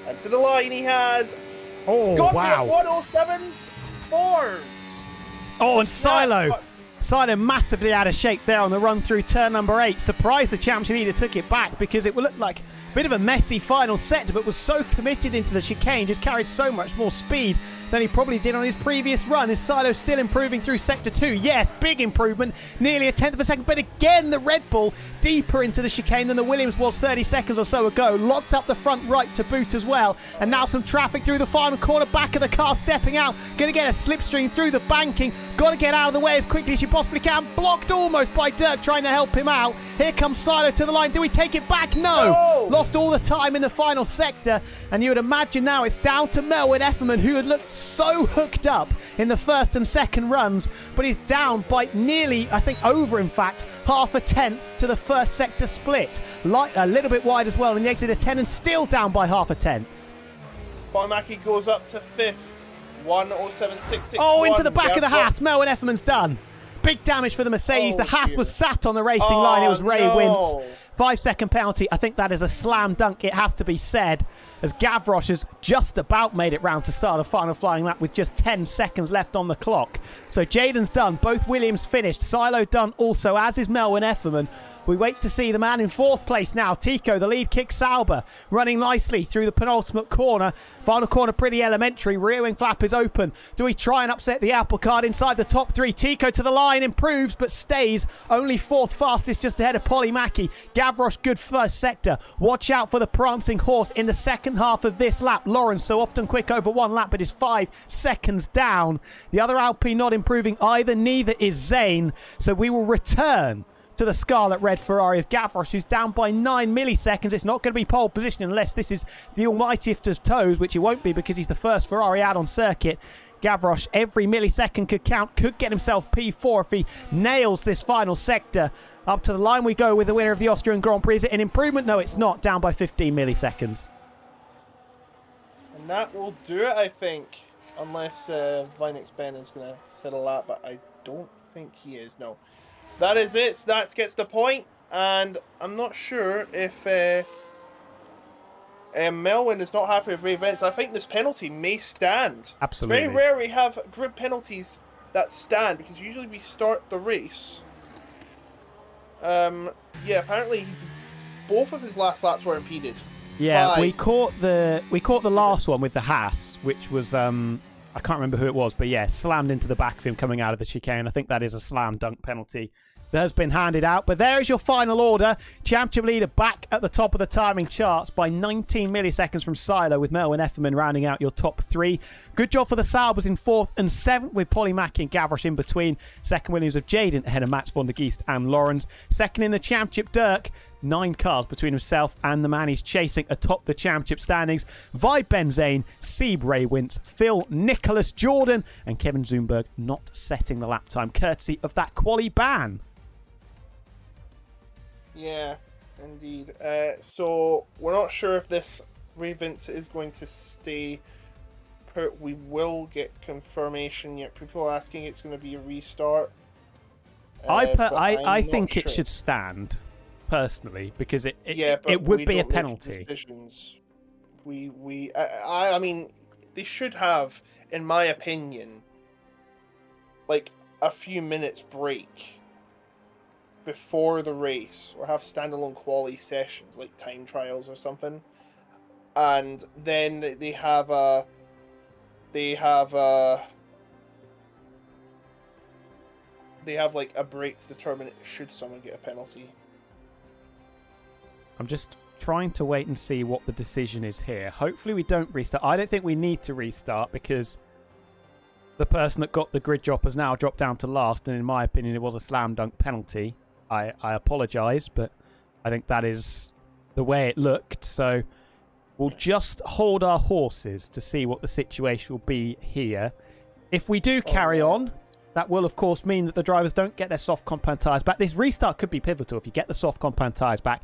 [SPEAKER 7] And to the line he has.
[SPEAKER 6] Oh,
[SPEAKER 7] Got
[SPEAKER 6] wow.
[SPEAKER 7] to 107s, 4s.
[SPEAKER 6] Oh, and Silo.
[SPEAKER 7] Snap.
[SPEAKER 6] Silo massively out of shape there on the run through turn number 8. Surprised the championship leader took it back because it looked like a bit of a messy final sector, but was so committed into the chicane, just carried so much more speed than he probably did on his previous run. Is Silo still improving through sector 2? Yes, big improvement, nearly 1/10 of a second, but again the Red Bull deeper into the chicane than the Williams was 30 seconds or so ago. Locked up the front right to boot as well, and now some traffic through the final corner, back of the car stepping out, going to get a slipstream through the banking, got to get out of the way as quickly as you possibly can, blocked almost by Dirk trying to help him out. Here comes Silo to the line, do we take it back? No! Lost all the time in the final sector, and you would imagine now it's down to Melwin Efferman, who had looked so hooked up in the first and second runs, but he's down by nearly, I think over in fact, 0.5 to the first sector split. A little bit wide as well in the exit of 10, and still down by 0.5.
[SPEAKER 7] Bonamaki goes up to 5th. 107.661.
[SPEAKER 6] Oh, into the back of the
[SPEAKER 7] Yeah,
[SPEAKER 6] Haas. Melwin Efferman's done. Big damage for the Mercedes.
[SPEAKER 7] Oh,
[SPEAKER 6] the Haas
[SPEAKER 7] dear.
[SPEAKER 6] was sat on the racing line. It was Ray
[SPEAKER 7] no.
[SPEAKER 6] Wintz. 5-second penalty. I think that is a slam dunk, it has to be said, as Gavroche has just about made it round to start the final flying lap with just 10 seconds left on the clock. So Jaden's done. Both Williams finished. Silo done also, as is Melwin Efferman. We wait to see the man in 4th place now. Tico, the lead kick Sauber, running nicely through the penultimate corner. Final corner pretty elementary. Rear wing flap is open. Do we try and upset the apple cart inside the top 3? Tico to the line, improves but stays only 4th fastest, just ahead of Polymaki. Gavroche good first sector. Watch out for the prancing horse in the second half of this lap. Lawrence so often quick over 1 lap, but is 5 seconds down. The other Alpine not improving either. Neither is Zane. So we will return to the Scarlet Red Ferrari of Gavroche, who's down by 9 milliseconds. It's not going to be pole position unless this is the almightiest of toes, which it won't be because he's the first Ferrari out on circuit. Gavroche, every millisecond could count, could get himself P4 if he nails this final sector. Up to the line we go with the winner of the Austrian Grand Prix. Is it an improvement? No, it's not. Down by 15 milliseconds.
[SPEAKER 7] And that will do it, I think. Unless Vinex Ben is going to settle that, but I don't think he is, no. That is it. Snats gets the point, and I'm not sure if Melwin is not happy with Ray Vance. I think this penalty may stand.
[SPEAKER 6] Absolutely.
[SPEAKER 7] It's very rare we have grid penalties that stand, because usually we start the race. Yeah, apparently both of his last laps were impeded.
[SPEAKER 6] Yeah, we
[SPEAKER 7] 5.
[SPEAKER 6] caught the last one with the Haas, which was I can't remember who it was, but yeah, slammed into the back of him coming out of the chicane. I think that is a slam dunk penalty that has been handed out. But there is your final order. Championship leader back at the top of the timing charts by 19 milliseconds from Silo, with Melwin Efferman rounding out your top 3. Good job for the Saubers in 4th and 7th, with Polly Mackey and Gavroche in between. Second Williams of Jaden ahead of Max von der Geest and Lawrence. Second in the championship, Dirk. 9 cars between himself and the man he's chasing atop the championship standings. Vi Benzane, Sieb Ray Wintz, Phil Nicholas Jordan, and Kevin Zumberg not setting the lap time, courtesy of that quali ban.
[SPEAKER 7] Yeah, indeed. So we're not sure if this Ravens is going to stay put. We will get confirmation yet. People are asking it's going to be a restart.
[SPEAKER 6] I think it should stand, personally, because it would be a penalty.
[SPEAKER 7] I mean, they should have, in my opinion, like a few minutes break before the race, or have standalone quali sessions like time trials or something, and then they have like a break to determine should someone get a penalty.
[SPEAKER 6] I'm just trying to wait and see what the decision is here. Hopefully we don't restart. I don't think we need to restart, because the person that got the grid drop has now dropped down to last, and in my opinion it was a slam dunk penalty. I apologise, but I think that is the way it looked. So we'll just hold our horses to see what the situation will be here. If we do carry on, that will, of course, mean that the drivers don't get their soft compound tyres back. This restart could be pivotal. If you get the soft compound tyres back,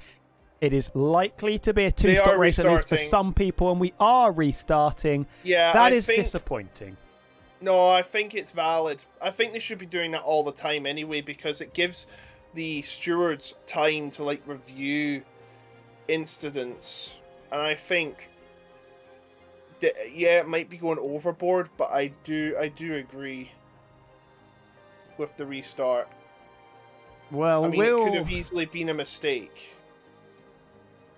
[SPEAKER 6] it is likely to be a 2-stop race, at least for some people, and we are restarting.
[SPEAKER 7] Yeah,
[SPEAKER 6] that is disappointing.
[SPEAKER 7] No, I think it's valid. I think they should be doing that all the time anyway, because it gives the stewards time to like review incidents, and I think that, yeah, it might be going overboard, but I do agree with the restart.
[SPEAKER 6] Well,
[SPEAKER 7] I mean, it could have easily been a mistake.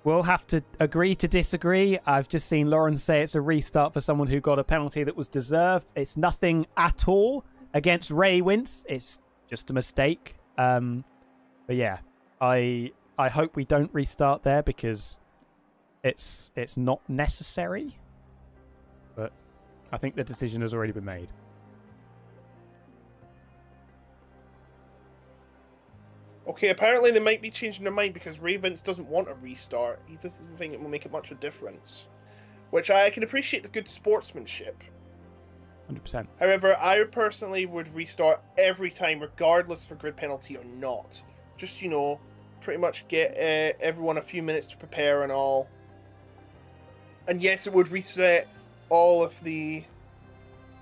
[SPEAKER 6] We'll have to agree to disagree. I've just seen Lauren say it's a restart for someone who got a penalty that was deserved. It's nothing at all against Ray Wintz. It's just a mistake. But yeah, I hope we don't restart there, because it's not necessary. But I think the decision has already been made.
[SPEAKER 7] Okay, apparently they might be changing their mind, because Ray Wintz doesn't want a restart. He just doesn't think it will make it much of a difference, which I can appreciate the good sportsmanship.
[SPEAKER 6] 100%.
[SPEAKER 7] However, I personally would restart every time, regardless of a grid penalty or not. Just, pretty much get everyone a few minutes to prepare and all. And yes, it would reset all of the...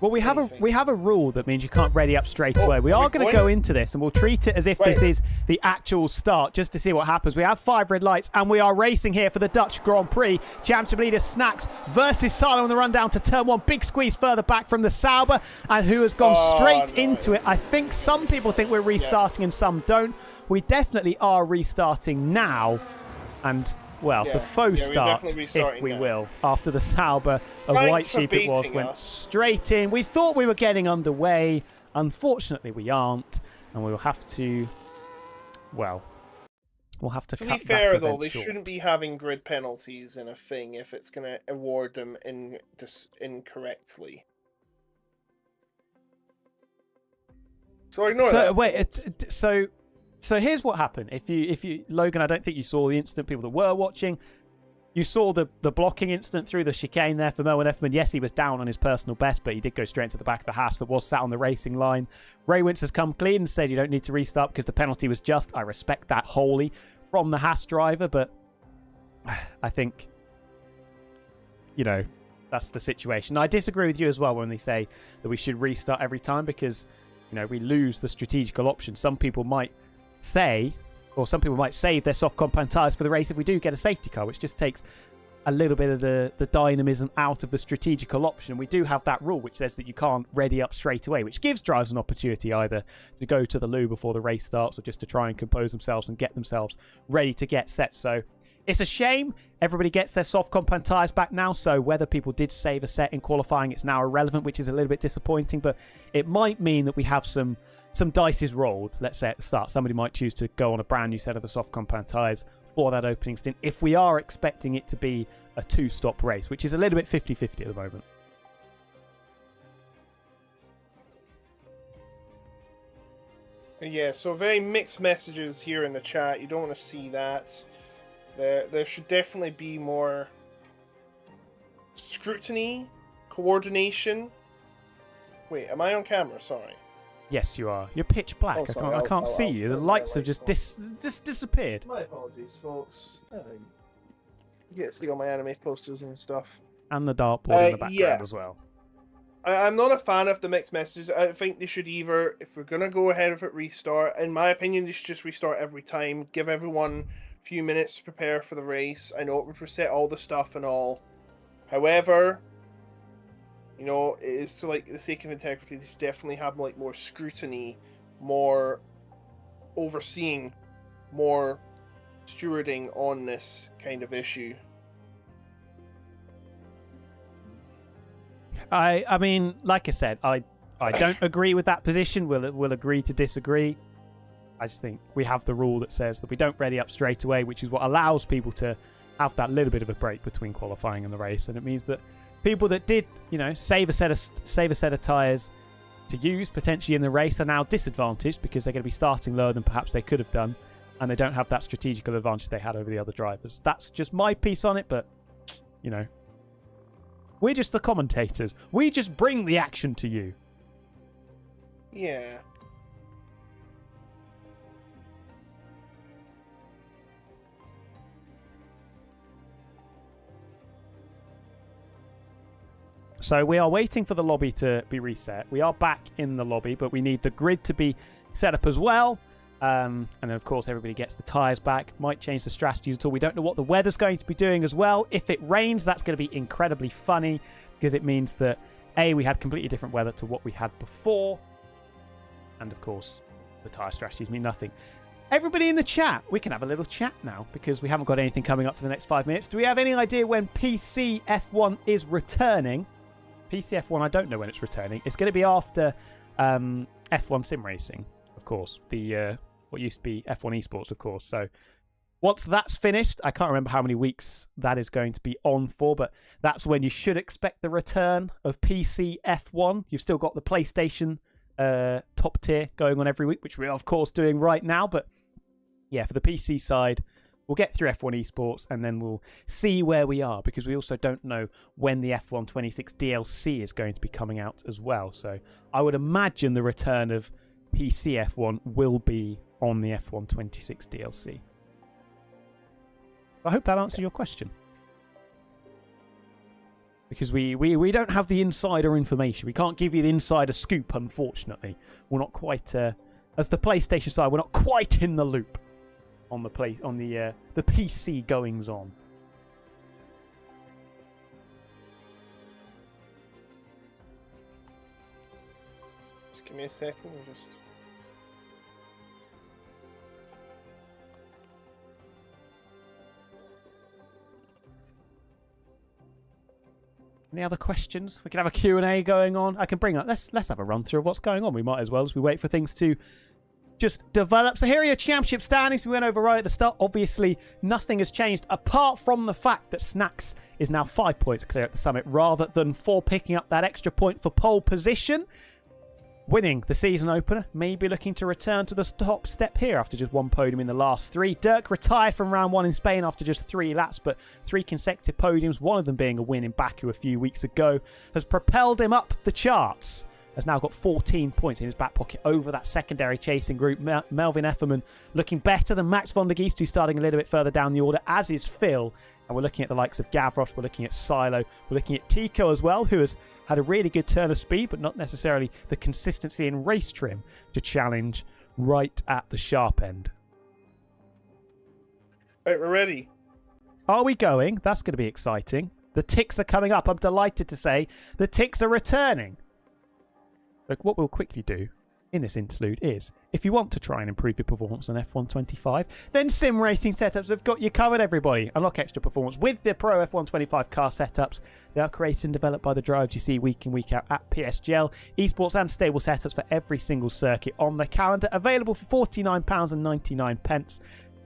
[SPEAKER 6] Well, we have a rule that means you can't ready up straight away. We are going to go into this, and we'll treat it as if this is the actual start, just to see what happens. We have 5 red lights, and we are racing here for the Dutch Grand Prix. Championship leader Snacks versus Silo on the run down to turn 1. Big squeeze further back from the Sauber, and who has gone straight into it. I think some people think we're restarting and some don't. We definitely are restarting now, and... well, the faux start, if we will, after the Sauber of White Sheep it was, went straight in. We thought we were getting underway. Unfortunately, we aren't. And we'll have to, well, we'll have to cut that event short. To be fair, though,
[SPEAKER 7] they shouldn't be having grid penalties in a thing if it's going to award them incorrectly. So ignore that.
[SPEAKER 6] Wait, So here's what happened. If you, Logan, I don't think you saw the incident. People that were watching, you saw the blocking incident through the chicane there for Melwin Efferman. Yes, he was down on his personal best, but he did go straight into the back of the Haas that was sat on the racing line. Ray Wintz has come clean and said you don't need to restart because the penalty was just. I respect that wholly from the Haas driver, but I think, that's the situation. I disagree with you as well when they say that we should restart every time, because, we lose the strategical option. Some people might say, or some people might save their soft compound tyres for the race if we do get a safety car, which just takes a little bit of the dynamism out of the strategical option. We do have that rule which says that you can't ready up straight away, which gives drivers an opportunity either to go to the loo before the race starts or just to try and compose themselves and get themselves ready to get set. So It's a shame everybody gets their soft compound tyres back now, so whether people did save a set in qualifying, it's now irrelevant, which is a little bit disappointing, but it might mean that we have some dices rolled, let's say at the start. Somebody might choose to go on a brand new set of the soft compound tyres for that opening stint if we are expecting it to be a 2-stop race, which is a little bit 50-50 at the moment.
[SPEAKER 7] Yeah, so very mixed messages here in the chat. You don't want to see that. There should definitely be more scrutiny, coordination. Wait, am I on camera? Sorry.
[SPEAKER 6] Yes, you are. You're pitch black.
[SPEAKER 7] Oh, sorry.
[SPEAKER 6] I can't see you. The lights have just disappeared.
[SPEAKER 7] My apologies, folks. You get to see all my anime posters and stuff.
[SPEAKER 6] And the dartboard in the background
[SPEAKER 7] yeah.
[SPEAKER 6] as well.
[SPEAKER 7] I'm not a fan of the mixed messages. I think they should either, if we're going to go ahead with it, restart. In my opinion, they should just restart every time. Give everyone a few minutes to prepare for the race. I know it would reset all the stuff and all. However, you know, it is to like the sake of integrity. They should definitely have like more scrutiny, more overseeing, more stewarding on this kind of issue.
[SPEAKER 6] I mean, like I said, I don't agree with that position. We'll agree to disagree. I just think we have the rule that says that we don't ready up straight away, which is what allows people to have that little bit of a break between qualifying and the race, and it means that people that did, you know, save a set of tyres to use potentially in the race are now disadvantaged because they're going to be starting lower than perhaps they could have done, and they don't have that strategical advantage they had over the other drivers. That's just my piece on it, but you know, we're just the commentators. We just bring the action to you.
[SPEAKER 7] Yeah.
[SPEAKER 6] So we are waiting for the lobby to be reset. We are back in the lobby, but we need the grid to be set up as well. And then, of course, everybody gets the tyres back. Might change the strategies until we don't know what the weather's going to be doing as well. If it rains, that's going to be incredibly funny because it means that, A, we had completely different weather to what we had before. And, of course, the tyre strategies mean nothing. Everybody in the chat, we can have a little chat now because we haven't got anything coming up for the next 5 minutes. Do we have any idea when PC F1 is returning? PC F1, I don't know when it's returning. It's going to be after F1 Sim Racing, of course. The what used to be F1 Esports, of course. So once that's finished, I can't remember how many weeks that is going to be on for, but that's when you should expect the return of PC F1. You've still got the PlayStation top tier going on every week, which we're, of course, doing right now. But yeah, for the PC side, we'll get through F1 Esports and then we'll see where we are because we also don't know when the F1 26 DLC is going to be coming out as well. So I would imagine the return of PC F1 will be on the F1 26 DLC. I hope that answered your question. Because we don't have the insider information. We can't give you the insider scoop, unfortunately. We're not quite, as the PlayStation side, we're not quite in the loop on the PC goings on.
[SPEAKER 7] Just give me a second. Just.
[SPEAKER 6] Any other questions? We can have a Q&A going on. I can bring up. Let's have a run through of what's going on. We might as well as we wait for things to just develop. So here are your championship standings. We went over right at the start. Obviously, nothing has changed apart from the fact that Snacks is now 5 points clear at the summit rather than 4, picking up that extra point for pole position. Winning the season opener, maybe looking to return to the top step here after just one podium in the last 3. Dirk retired from round 1 in Spain after just 3 laps, but 3 consecutive podiums, one of them being a win in Baku a few weeks ago, has propelled him up the charts. Has now got 14 points in his back pocket over that secondary chasing group. Melvin Efferman looking better than Max von der Geest, who's starting a little bit further down the order, as is Phil. And we're looking at the likes of Gavros, we're looking at Silo, we're looking at Tico as well, who has had a really good turn of speed, but not necessarily the consistency in race trim to challenge right at the sharp end.
[SPEAKER 7] Right, we're ready.
[SPEAKER 6] Are we going? That's going to be exciting. The ticks are coming up. I'm delighted to say the ticks are returning. Look, what we'll quickly do in this interlude is, if you want to try and improve your performance on F125, then Sim Racing Setups have got you covered, everybody. Unlock extra performance with the Pro F125 car setups. They are created and developed by the drivers you see week in, week out at PSGL. Esports and stable setups for every single circuit on the calendar. Available for £49.99.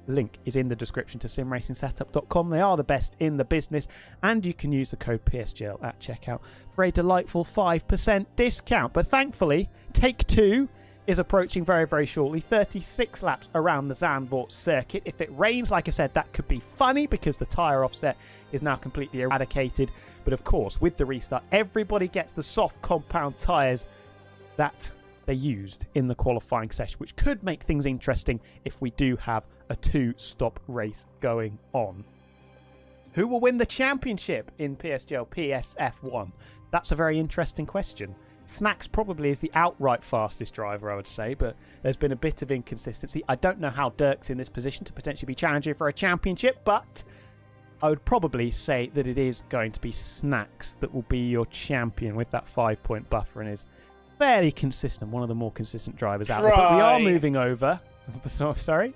[SPEAKER 6] Link is in the description to simracingsetup.com. They are the best in the business, and you can use the code PSGL at checkout for a delightful 5% discount. But thankfully, Take 2 is approaching very, very shortly. 36 laps around the Zandvoort circuit. If it rains, like I said, that could be funny because the tyre offset is now completely eradicated. But of course, with the restart, everybody gets the soft compound tyres that they used in the qualifying session, which could make things interesting if we do have a 2-stop race going on. Who will win the championship in PSGL PSF1? That's a very interesting question. Snacks probably is the outright fastest driver, I would say, but there's been a bit of inconsistency. I don't know how Dirk's in this position to potentially be challenging for a championship, but I would probably say that it is going to be Snacks that will be your champion with that 5-point buffer and is fairly consistent, one of the more consistent drivers out there. But we are moving over. Sorry?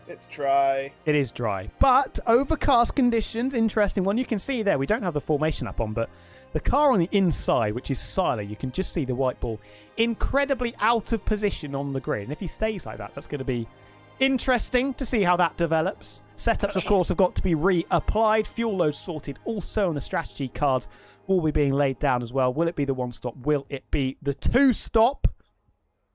[SPEAKER 7] It's dry.
[SPEAKER 6] It is dry. But overcast conditions, interesting one. You can see there, we don't have the formation up on, but the car on the inside, which is Silo, you can just see the white ball incredibly out of position on the grid. And if he stays like that, that's going to be interesting to see how that develops. Setups, of course, have got to be reapplied. Fuel loads sorted also, and the strategy cards will be being laid down as well. Will it be the 1-stop? Will it be the 2-stop?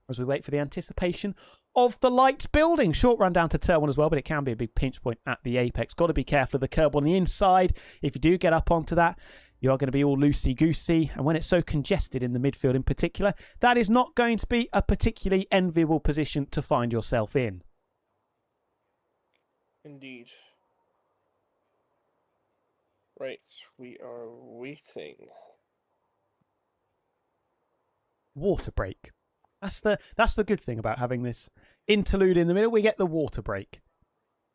[SPEAKER 6] As we wait for the anticipation of the lights building. Short run down to turn 1 as well, but it can be a big pinch point at the apex. Got to be careful of the curb on the inside. If you do get up onto that, you are going to be all loosey-goosey. And when it's so congested in the midfield in particular, that is not going to be a particularly enviable position to find yourself in.
[SPEAKER 7] Indeed. Right, we are waiting.
[SPEAKER 6] Water break. That's the good thing about having this interlude in the middle. We get the water break,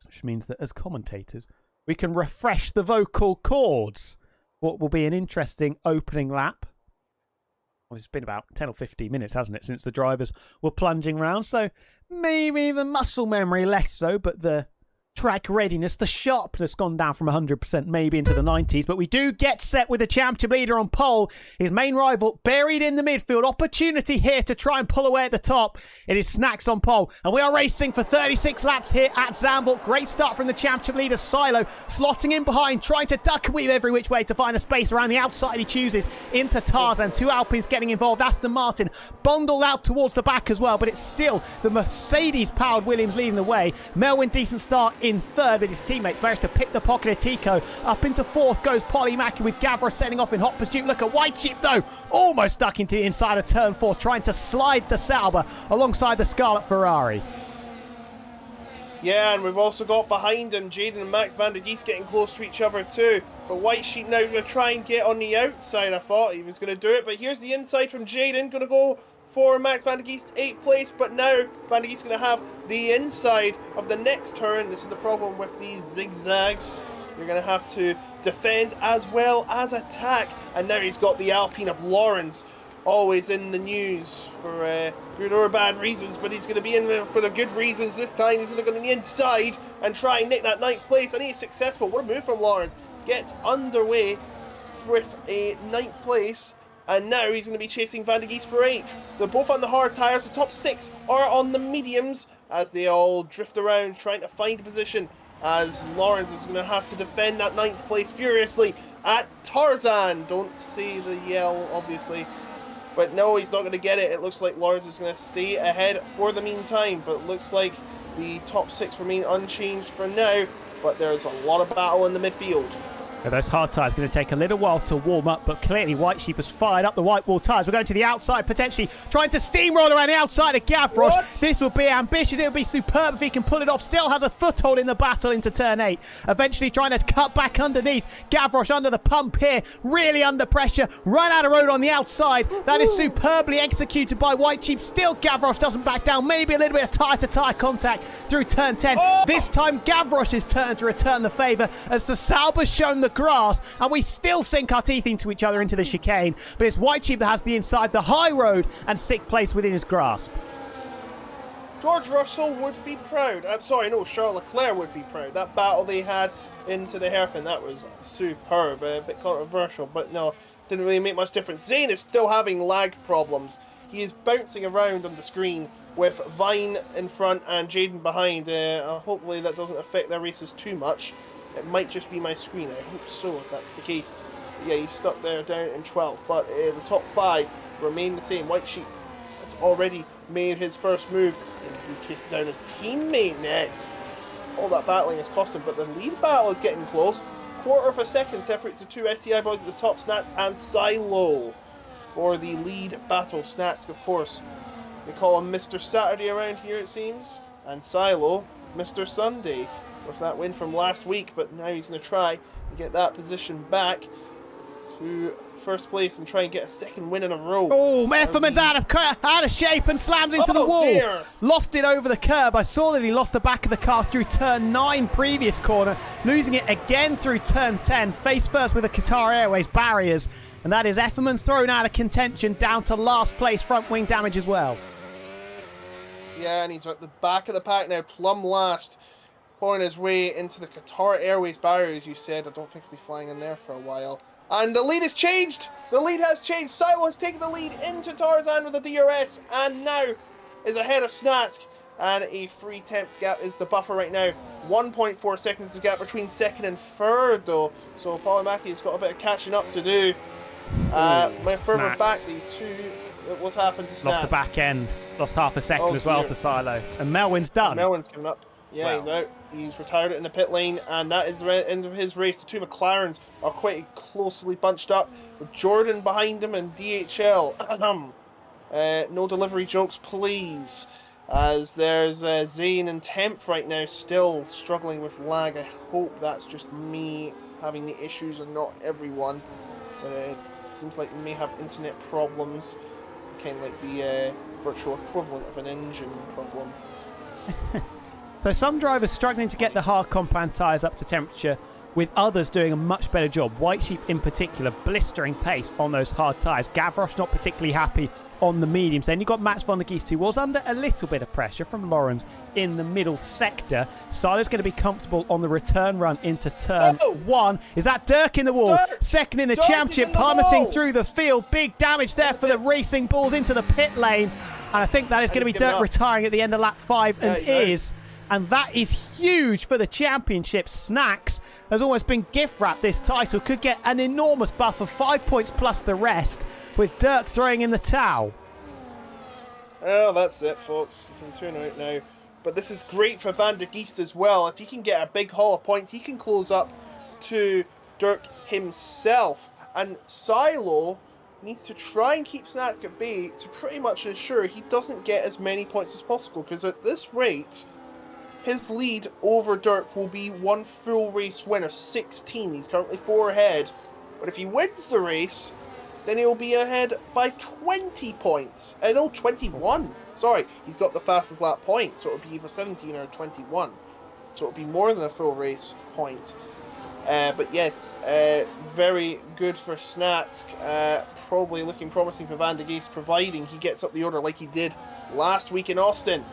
[SPEAKER 6] which means that as commentators, we can refresh the vocal cords. What will be an interesting opening lap. Well, it's been about 10 or 15 minutes, hasn't it, since the drivers were plunging round. So maybe the muscle memory less so, but the track readiness, the sharpness gone down from 100% maybe into the 90s, but we do get set with the championship leader on pole. His main rival buried in the midfield. Opportunity here to try and pull away at the top. It is Snacks on pole, and we are racing for 36 laps here at Zandvoort. Great start from the championship leader Silo, slotting in behind, trying to duck and weave every which way to find a space around the outside. He chooses into Tarzan. 2 Alpines getting involved. Aston Martin bundled out towards the back as well, but it's still the Mercedes-powered Williams leading the way. Melwin, decent start in third, but his teammates managed to pick the pocket of Tico. Up into fourth goes Polymaki with Gavra setting off in hot pursuit. Look at White Sheep though, almost stuck into the inside of turn 4, trying to slide the Sauber alongside the Scarlet Ferrari.
[SPEAKER 7] Yeah, and we've also got behind him Jaden and Max van der Geest getting close to each other too. But White Sheep now going to try and get on the outside. I thought he was going to do it, but here's the inside from Jaden, going to go for Max van der Geest, 8th place, but now Van der Geest is going to have the inside of the next turn. This is the problem with these zigzags. You're going to have to defend as well as attack. And now he's got the Alpine of Lawrence, always in the news for good or bad reasons, but he's going to be in there for the good reasons this time. He's going to go on the inside and try and nick that 9th place, and he's successful. What a move from Lawrence. Gets underway with a 9th place. And now he's going to be chasing Van der Geest for 8th. They're both on the hard tyres. The top 6 are on the mediums as they all drift around trying to find a position, as Lawrence is going to have to defend that 9th place furiously at Tarzan. Don't see the yell, obviously. But no, he's not going to get it. It looks like Lawrence is going to stay ahead for the meantime. But it looks like the top 6 remain unchanged for now. But there's a lot of battle in the midfield.
[SPEAKER 6] Those hard tyres going to take a little while to warm up, but clearly White Sheep has fired up the white wall tyres. We're going to the outside, potentially trying to steamroll around the outside of Gavroche. This will be ambitious. It will be superb if he can pull it off. Still has a foothold in the battle into turn 8. Eventually trying to cut back underneath. Gavroche under the pump here, really under pressure. Right out of road on the outside. That is superbly executed by White Sheep. Still Gavroche doesn't back down. Maybe a little bit of tyre-to-tyre contact through turn 10. This time Gavroche's turn to return the favour as the Sauber's shown the grass, and we still sink our teeth into each other into the chicane. But it's White Sheep that has the inside, the high road, and 6th place within his grasp.
[SPEAKER 7] George Russell would be proud. I'm sorry, no, Charles Leclerc would be proud. That battle they had into the hairpin, that was superb. A bit controversial, but no, didn't really make much difference. Zane is still having lag problems. He is bouncing around on the screen with Vine in front and Jaden behind. Hopefully that doesn't affect their races too much. It might just be my screen. I hope so, if that's the case. Yeah, he's stuck there down in 12th, but the top 5 remain the same. White Sheep has already made his first move, and he kissed down his teammate next. All that battling is cost him, but the lead battle is getting close. Quarter of a second separates the two SCI boys at the top, Snats and Silo, for the lead battle. Snats, of course, we call him Mr. Saturday around here, it seems, and Silo, Mr. Sunday, with that win from last week, but now he's going to try and get that position back to first place and try and get a second win in a row.
[SPEAKER 6] Oh, Efferman's out of shape and slams into the wall.
[SPEAKER 7] Dear.
[SPEAKER 6] Lost it over the curb. I saw that he lost the back of the car through turn 9 previous corner, losing it again through turn 10, face first with the Qatar Airways barriers. And that is Efferman thrown out of contention, down to last place, front wing damage as well.
[SPEAKER 7] Yeah, and he's at the back of the pack now, plumb last, pouring his way into the Qatar Airways barriers, you said. I don't think he'll be flying in there for a while. And the lead has changed! The lead has changed! Silo has taken the lead into Tarzan with a DRS, and now is ahead of Snatsk. And a 3 tenths gap is the buffer right now. 1.4 seconds is the gap between second and third, though. So Polymaki has got a bit of catching up to do. Went further back, the two... What's happened to Snatsk?
[SPEAKER 6] Lost the back end. Lost half a second as well to Silo. And Melwin's done.
[SPEAKER 7] Melwin's coming up. Yeah, He's out. He's retired in the pit lane, and that is the end of his race. The two McLarens are quite closely bunched up, with Jordan behind him and DHL. No delivery jokes, please. As there's Zane and Temp right now still struggling with lag. I hope that's just me having the issues and not everyone. It seems like we may have internet problems. Kind of like the virtual equivalent of an engine problem.
[SPEAKER 6] So some drivers struggling to get the hard compound tyres up to temperature, with others doing a much better job. White Sheep in particular, blistering pace on those hard tyres. Gavroche not particularly happy on the mediums. Then you've got Max van der Geest, who was under a little bit of pressure from Lawrence in the middle sector. Silo's going to be comfortable on the return run into turn 1. Is that Dirk in the wall?
[SPEAKER 7] Dirk!
[SPEAKER 6] Second in the
[SPEAKER 7] Dirk
[SPEAKER 6] championship,
[SPEAKER 7] in the
[SPEAKER 6] plummeting
[SPEAKER 7] wall!
[SPEAKER 6] through the field. Big damage there for the Racing Bulls into the pit lane. And I think that is going to be Dirk retiring at the end of lap 5, and is. And that is huge for the championship. Snacks has almost been gift wrapped this title. Could get an enormous buff of 5 points plus the rest, with Dirk throwing in the towel.
[SPEAKER 7] Oh, that's it, folks. You can turn out now. But this is great for Van der Geest as well. If he can get a big haul of points, he can close up to Dirk himself. And Silo needs to try and keep Snatsk at bay to pretty much ensure he doesn't get as many points as possible. Because at this rate, his lead over Dirk will be one full race win of 16. He's currently 4 ahead. But if he wins the race, then he'll be ahead by 20 points. No, 21. Sorry, he's got the fastest lap point, so it'll be either 17 or 21. So it'll be more than a full race point. But yes, very good for Snatsk. Probably looking promising for Van der Geest, providing he gets up the order like he did last week in Austin.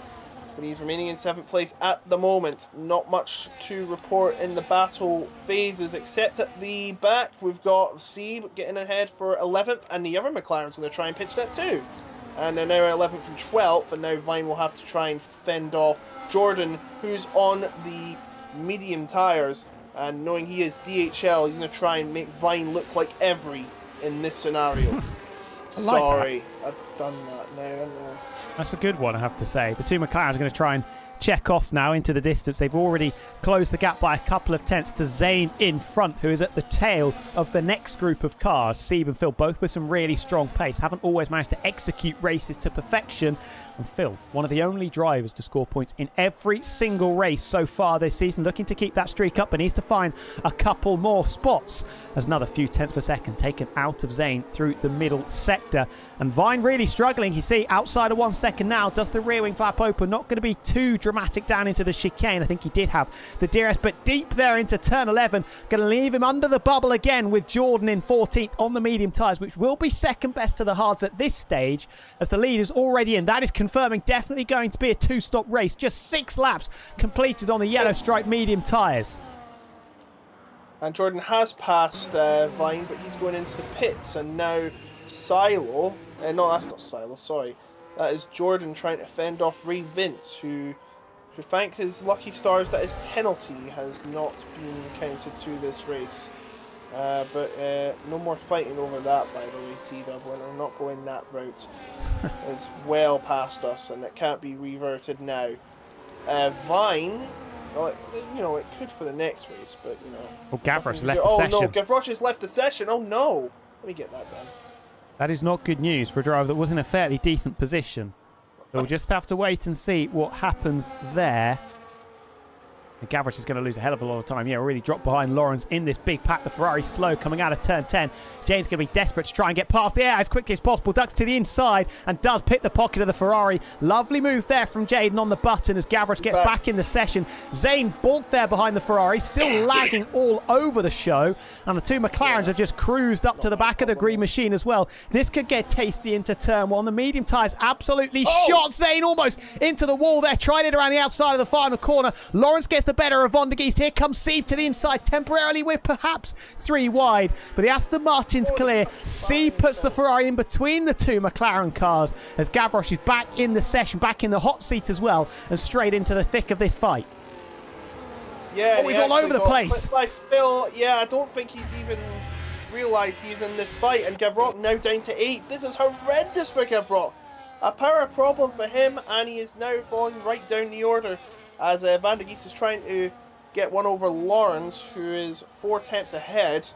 [SPEAKER 7] But he's remaining in 7th place at the moment. Not much to report in the battle phases, except at the back we've got Seeb getting ahead for 11th, and the other McLaren's going to try and pitch that too. And they're now at 11th and 12th, and now Vine will have to try and fend off Jordan, who's on the medium tyres. And knowing he is DHL, he's going to try and make Vine look like Every in this scenario. Sorry, I've done that now, haven't I?
[SPEAKER 6] That's a good one, I have to say. The two McLarens are going to try and check off now into the distance. They've already closed the gap by a couple of tenths to Zane in front, who is at the tail of the next group of cars. Seeb and Phil both with some really strong pace. Haven't always managed to execute races to perfection. And Phil, one of the only drivers to score points in every single race so far this season, looking to keep that streak up, but needs to find a couple more spots as another few tenths per second taken out of Zane through the middle sector. And Vine really struggling. You see, outside of 1 second now, does the rear wing flap open? Not going to be too dramatic down into the chicane. I think he did have the DRS, but deep there into turn 11. Going to leave him under the bubble again with Jordan in 14th on the medium tyres, which will be second best to the hards at this stage as the lead is already in. That is confirming definitely going to be a two-stop race. Just 6 laps completed on the yellow stripe medium tyres.
[SPEAKER 7] And Jordan has passed Vine, but he's going into the pits. And now Silo... no, that's not Silo, sorry. That is Jordan trying to fend off Ray Vince, who thank his lucky stars that his penalty has not been counted to this race. But no more fighting over that, by the way, T-Dub. We're not going that route. It's well past us, and it can't be reverted now. Vine, well, you know, it could for the next race, but, you know...
[SPEAKER 6] Well, Gavroche left the session.
[SPEAKER 7] Oh, no, Gavroche has left the session. Oh, no. Let me get that done.
[SPEAKER 6] That is not good news for a driver that was in a fairly decent position. So we'll just have to wait and see what happens there. And Gavroche is going to lose a hell of a lot of time. Yeah, really dropped behind Lawrence in this big pack. The Ferrari slow coming out of turn 10. Jane's going to be desperate to try and get past the air as quickly as possible. Ducks to the inside and does pit the pocket of the Ferrari. Lovely move there from Jaden on the button as Gavroche gets back in the session. Zane balked there behind the Ferrari, still lagging all over the show. And the two McLarens have just cruised up to the back of the green machine as well. This could get tasty into turn 1. The medium tyres absolutely shot Zane almost into the wall there. Tried it around the outside of the final corner. Lawrence gets the better of Van der Geest. Here comes Sieb to the inside. Temporarily, we're perhaps 3 wide. But the Aston Martin's clear. Sieb puts the Ferrari in between the two McLaren cars as Gavroche is back in the session, back in the hot seat as well, and straight into the thick of this fight.
[SPEAKER 7] Yeah,
[SPEAKER 6] he's all over the place.
[SPEAKER 7] By Phil, yeah, I don't think he's even realised he's in this fight. And Gavroche now down to 8. This is horrendous for Gavroche. A power problem for him, and he is now falling right down the order as Van der Geest is trying to get one over Lawrence, who is 4 tenths ahead,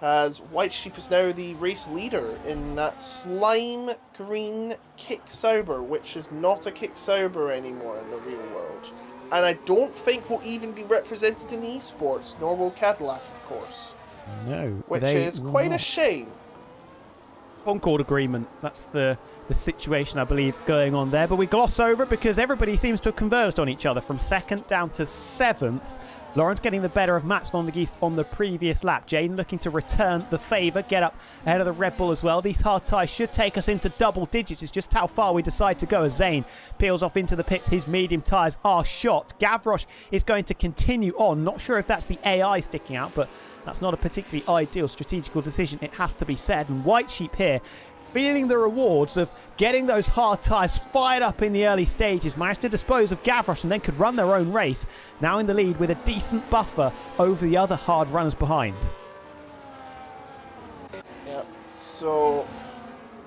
[SPEAKER 7] as White Sheep is now the race leader in that slime green Kick Sauber, which is not a Kick Sauber anymore in the real world. And I don't think will even be represented in esports, nor will Cadillac, of course.
[SPEAKER 6] No.
[SPEAKER 7] Which is quite a shame.
[SPEAKER 6] Concord agreement. That's the situation, I believe, going on there. But we gloss over it because everybody seems to have converged on each other from 2nd down to 7th. Lawrence getting the better of Mats van der Geest on the previous lap. Jaden looking to return the favour, get up ahead of the Red Bull as well. These hard tyres should take us into double digits. It's just how far we decide to go as Zane peels off into the pits. His medium tyres are shot. Gavroche is going to continue on. Not sure if that's the AI sticking out, but that's not a particularly ideal strategical decision, it has to be said. And White Sheep here, feeling the rewards of getting those hard tyres fired up in the early stages, managed to dispose of Gavroche and then could run their own race. Now in the lead with a decent buffer over the other hard runners behind.
[SPEAKER 7] Yep, so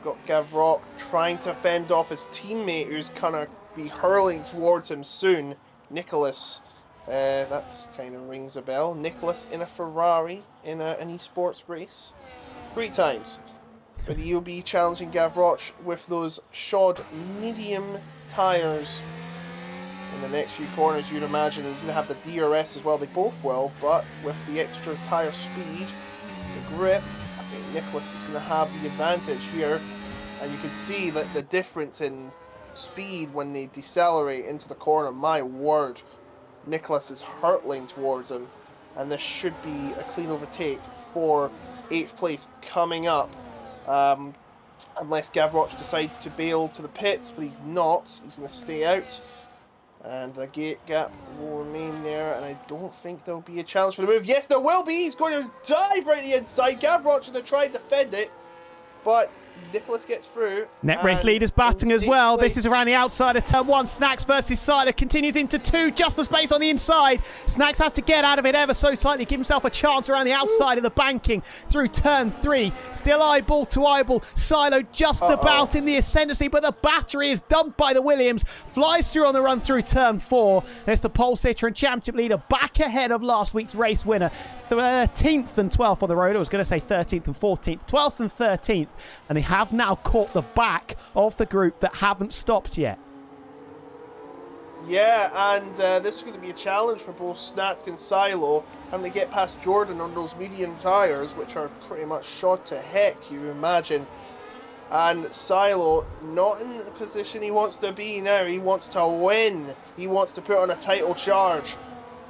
[SPEAKER 7] got Gavroche trying to fend off his teammate who's kind of be hurling towards him soon, Nicholas. That kind of rings a bell. Nicholas in a Ferrari in an esports race. 3 times. But he'll be challenging Gavroche with those shod medium tyres in the next few corners, you'd imagine. He's going to have the DRS as well. They both will, but with the extra tyre speed, the grip, I think Nicholas is going to have the advantage here. And you can see that the difference in speed when they decelerate into the corner. My word. Nicholas is hurtling towards him, and this should be a clean overtake for 8th place coming up, unless Gavroche decides to bail to the pits, but he's not. He's going to stay out, and the gate gap will remain there, and I don't think there'll be a challenge for the move. Yes, there will be. He's going to dive right the inside. Gavroche going to try and defend it, but Nicholas gets through.
[SPEAKER 6] Net race leaders batting as well. This is around the outside of turn 1. Snacks versus Siler continues into 2. Just the space on the inside. Snacks has to get out of it ever so tightly. Give himself a chance around the outside of the banking through turn 3. Still eyeball to eyeball. Silo just about in the ascendancy, but the battery is dumped by the Williams. Flies through on the run through turn 4. There's the pole sitter and championship leader back ahead of last week's race winner. 13th and 12th on the road. I was going to say 13th and 14th. 12th and 13th 9th, and they have now caught the back of the group that haven't stopped yet.
[SPEAKER 7] Yeah, and this is going to be a challenge for both Snatch and Silo, and they get past Jordan on those medium tyres, which are pretty much shot to heck, you imagine. And Silo, not in the position he wants to be now. He wants to win. He wants to put on a title charge.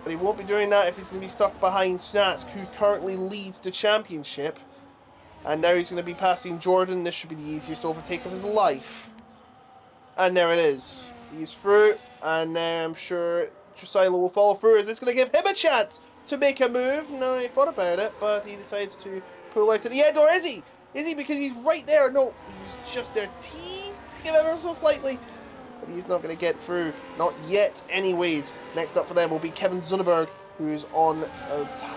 [SPEAKER 7] But he won't be doing that if he's going to be stuck behind Snatch, who currently leads the championship. And now he's going to be passing Jordan. This should be the easiest overtake of his life. And there it is. He's through. And I'm sure Silo will follow through. Is this going to give him a chance to make a move? No, he thought about it, but he decides to pull out to the end. Or is he? Is he? Because he's right there. No, he's just there. Give ever so slightly. But he's not going to get through. Not yet, anyways. Next up for them will be Kevin Zunneberg, who's on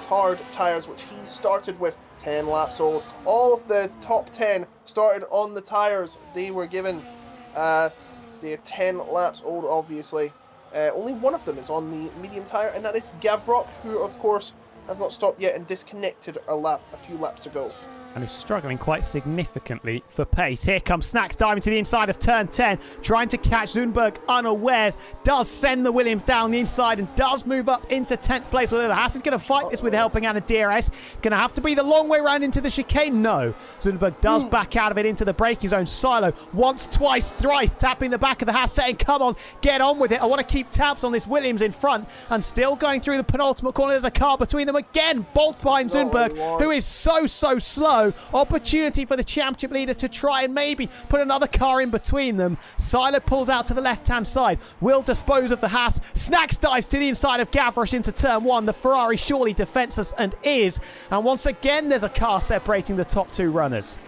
[SPEAKER 7] hard tyres, which he started with 10 laps old. All of the top 10 started on the tyres they were given. They are 10 laps old, obviously. Only one of them is on the medium tyre, and that is Gavrock, who, of course, has not stopped yet and disconnected a few laps ago.
[SPEAKER 6] And is struggling quite significantly for pace. Here comes Snacks diving to the inside of turn 10, trying to catch Zunberg unawares. Does send the Williams down the inside and does move up into 10th place. Whether the Haas is going to fight this with helping out of DRS. Going to have to be the long way round into the chicane. No. Zunberg does back out of it into the braking zone. Silo once, twice, thrice tapping the back of the Haas, saying, come on, get on with it. I want to keep tabs on this Williams in front. And still going through the penultimate corner. There's a car between them again. Bolt behind Zunberg, who is so slow. Opportunity for the championship leader to try and maybe put another car in between them. Silo pulls out to the left-hand side. Will dispose of the Haas. Snacks dives to the inside of Gavroche into turn 1. The Ferrari surely defenseless and is. And once again, there's a car separating the top two runners.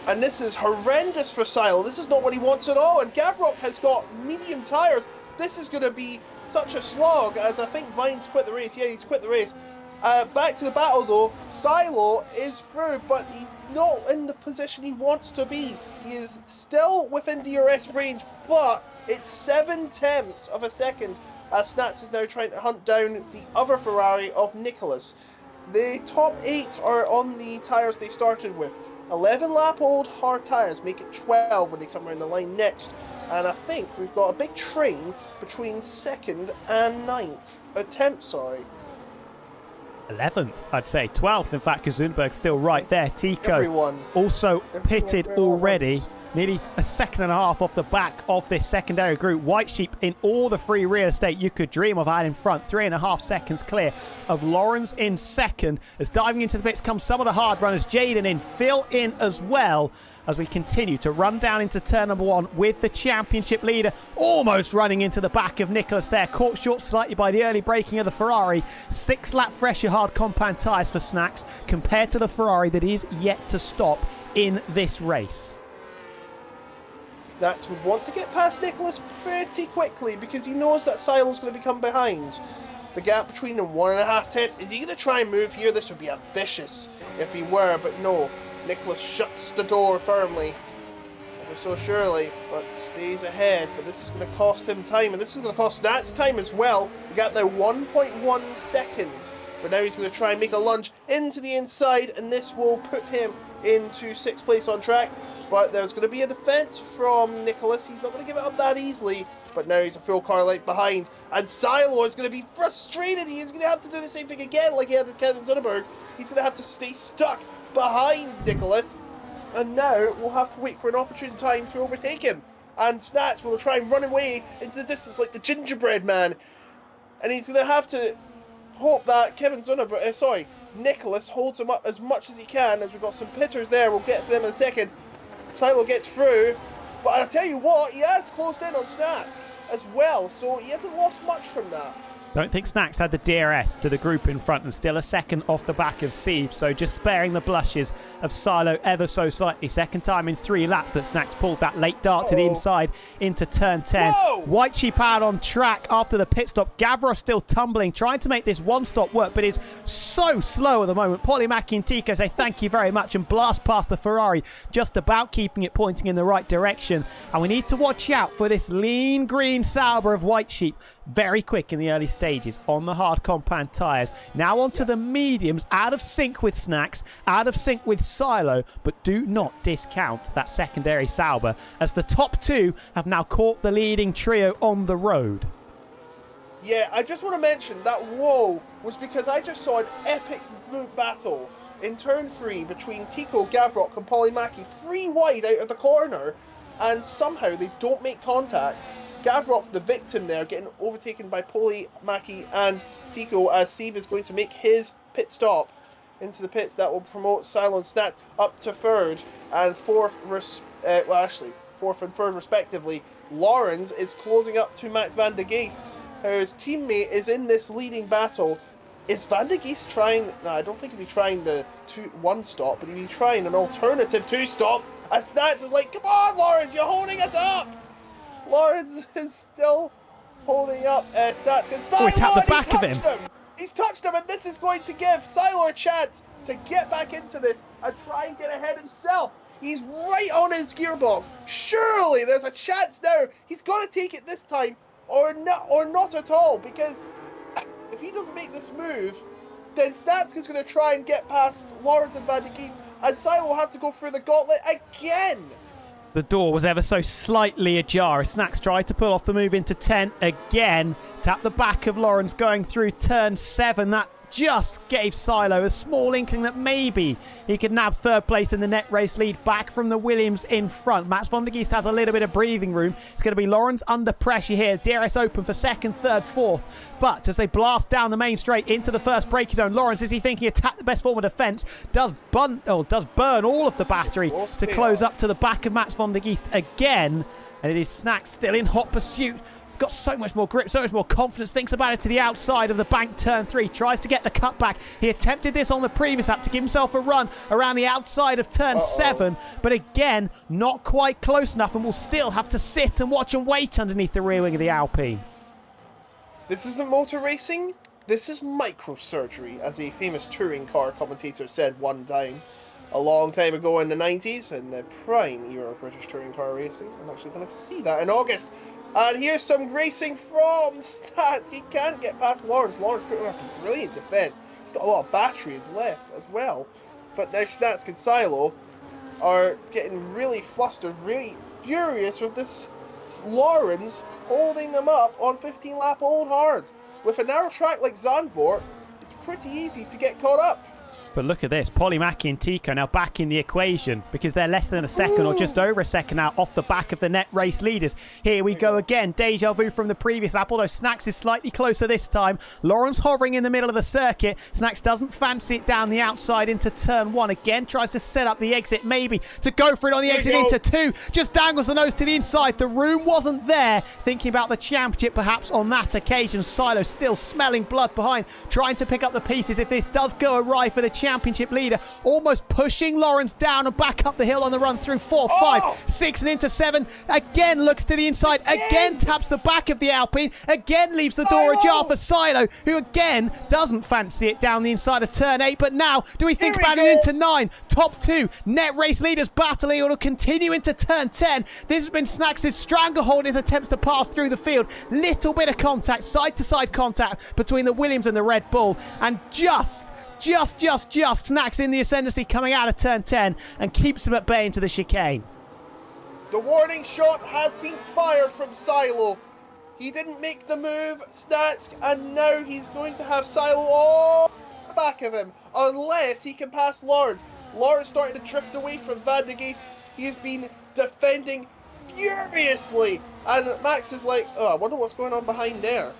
[SPEAKER 7] And this is horrendous for Silo. This is not what he wants at all. And Gavrock has got medium tyres. This is going to be such a slog, as I think Vine's quit the race. Yeah, he's quit the race. Back to the battle though. Silo is through, but he's not in the position he wants to be. He is still within DRS range, but it's 7/10 of a second as Snats is now trying to hunt down the other Ferrari of Nicholas. The top 8 are on the tyres they started with. 11 lap old hard tyres make it 12 when they come around the line next. And I think we've got a big train between 2nd and 9th. Attempt, sorry.
[SPEAKER 6] 11th, I'd say. 12th, in fact, because Zunberg's still right there. Tico
[SPEAKER 7] Everyone.
[SPEAKER 6] also pitted already.
[SPEAKER 7] once.
[SPEAKER 6] Nearly a second and a half off the back of this secondary group. White Sheep in all the free real estate you could dream of out in front. 3.5 seconds clear of Lawrence in second. As diving into the pits come some of the hard runners. Jaden in, Phil in as well. As we continue to run down into turn number 1 with the championship leader almost running into the back of Nicholas there. Caught short slightly by the early braking of the Ferrari. 6 lap fresher hard compound tyres for Snacks compared to the Ferrari that is yet to stop in this race.
[SPEAKER 7] Snacks would want to get past Nicholas pretty quickly because he knows that Silo's going to become behind. The gap between them, 1.5 tenths. Is he going to try and move here? This would be ambitious if he were, but no. Nicholas shuts the door firmly, ever so surely, but stays ahead. But this is going to cost him time, and this is going to cost Snatch time as well. The gap now 1.1 seconds, but now he's going to try and make a lunge into the inside, and this will put him into 6th place on track. But there's going to be a defense from Nicholas. He's not going to give it up that easily, but now he's a full car light behind, and Silo is going to be frustrated. He is going to have to do the same thing again like he had with Kevin Zunneberg. He's going to have to stay stuck behind Nicholas, and now we'll have to wait for an opportune time to overtake him. And Snats will try and run away into the distance like the gingerbread man, and he's going to have to hope that Nicholas holds him up as much as he can. As we've got some pitters there, we'll get to them in a second. Silo gets through, but I'll tell you what, he has closed in on Snats as well, so he hasn't lost much from that.
[SPEAKER 6] Don't think Snacks had the DRS to the group in front and still a second off the back of Sieb, so just sparing the blushes of Silo ever so slightly. Second time in 3 laps that Snacks pulled that late dart to the inside into turn 10.
[SPEAKER 7] Whoa!
[SPEAKER 6] White Sheep out on track after the pit stop. Gavros still tumbling, trying to make this one stop work, but is so slow at the moment. Polymaki and Tico say thank you very much and blast past the Ferrari, just about keeping it pointing in the right direction. And we need to watch out for this lean green Sauber of White Sheep. Very quick in the early stages stages on the hard compound tyres. Now onto the mediums, out of sync with Snacks, out of sync with Silo, but do not discount that secondary Sauber, as the top two have now caught the leading trio on the road.
[SPEAKER 7] Yeah, I just want to mention that whoa was because I just saw an epic battle in turn 3 between Tico, Gavrock and Polymaki, 3 wide out of the corner, and somehow they don't make contact. Gavrock, the victim there, getting overtaken by Polymaki and Tico as Seb is going to make his pit stop into the pits. That will promote Silo and Snacks up to 3rd and 4th, fourth and 3rd respectively. Lawrence is closing up to Max van der Geest, whose teammate is in this leading battle. Is Van der Geest trying... No, I don't think he'll be trying the 1 stop, but he'll be trying an alternative 2 stop. As Snacks is like, come on, Lawrence, you're holding us up! Lawrence is still holding up Snacks. And Silo,
[SPEAKER 6] he tapped the back of him.
[SPEAKER 7] He's touched him, and this is going to give Silo a chance to get back into this and try and get ahead himself. He's right on his gearbox. Surely there's a chance now. He's got to take it this time, or not at all, because if he doesn't make this move, then Snatsk is going to try and get past Lawrence and Van der Geest, and Silo will have to go through the gauntlet again.
[SPEAKER 6] The door was ever so slightly ajar as Snacks tried to pull off the move into 10 again. Tap the back of Lawrence going through turn 7. That just gave Silo a small inkling that maybe he could nab 3rd place in the net race lead back from the Williams in front. Max van der Geest has a little bit of breathing room. It's going to be Lawrence under pressure here. DRS open for 2nd, 3rd, 4th. But as they blast down the main straight into the first braking zone, Lawrence, is he thinking attack the best form of defence? Does burn all of the battery to close up to the back of Max van der Geest again. And it is Snacks still in hot pursuit. Got so much more grip, so much more confidence, thinks about it to the outside of the bank turn 3, tries to get the cutback. He attempted this on the previous lap to give himself a run around the outside of turn 7, but again, not quite close enough, and will still have to sit and watch and wait underneath the rear wing of the Alpine.
[SPEAKER 7] This isn't motor racing, this is microsurgery, as a famous touring car commentator said one time. A long time ago in the 90s, in the prime era of British touring car racing. I'm actually going to see that in August. And here's some racing from Stats. He can't get past Lawrence. Lawrence putting up a brilliant defence. He's got a lot of batteries left as well. But now Stats and Silo are getting really flustered, really furious with this Lawrence holding them up on 15-lap Old Hard. With a narrow track like Zandvoort, it's pretty easy to get caught up.
[SPEAKER 6] But look at this, Polymaki and Tico now back in the equation because they're less than a second or just over a second now off the back of the net race leaders. Here we go again, deja vu from the previous lap, although Snacks is slightly closer this time. Lawrence hovering in the middle of the circuit. Snacks doesn't fancy it down the outside into turn 1 again, tries to set up the exit maybe to go for it on the exit into 2. Just dangles the nose to the inside. The room wasn't there. Thinking about the championship perhaps on that occasion. Silo still smelling blood behind, trying to pick up the pieces if this does go awry for the championship leader, almost pushing Lawrence down and back up the hill on the run through 4, 5, 6 and into 7. Again looks to the inside, again taps the back of the Alpine, again leaves the door ajar for Silo, who again doesn't fancy it down the inside of turn 8. But now, do we think about it into 9? Top 2 net race leaders battling, or to continue into turn 10. This has been Snacks' stranglehold in his attempts to pass through the field. Little bit of contact, side-to-side contact between the Williams and the Red Bull, and just Snacks in the ascendancy coming out of turn 10 and keeps him at bay into the chicane.
[SPEAKER 7] The warning shot has been fired from Silo. He didn't make the move, Snatch, and now he's going to have Silo all the back of him unless he can pass Lawrence. Lawrence starting to drift away from Van der Geest. He has been defending furiously, and Max is like, oh, I wonder what's going on behind there.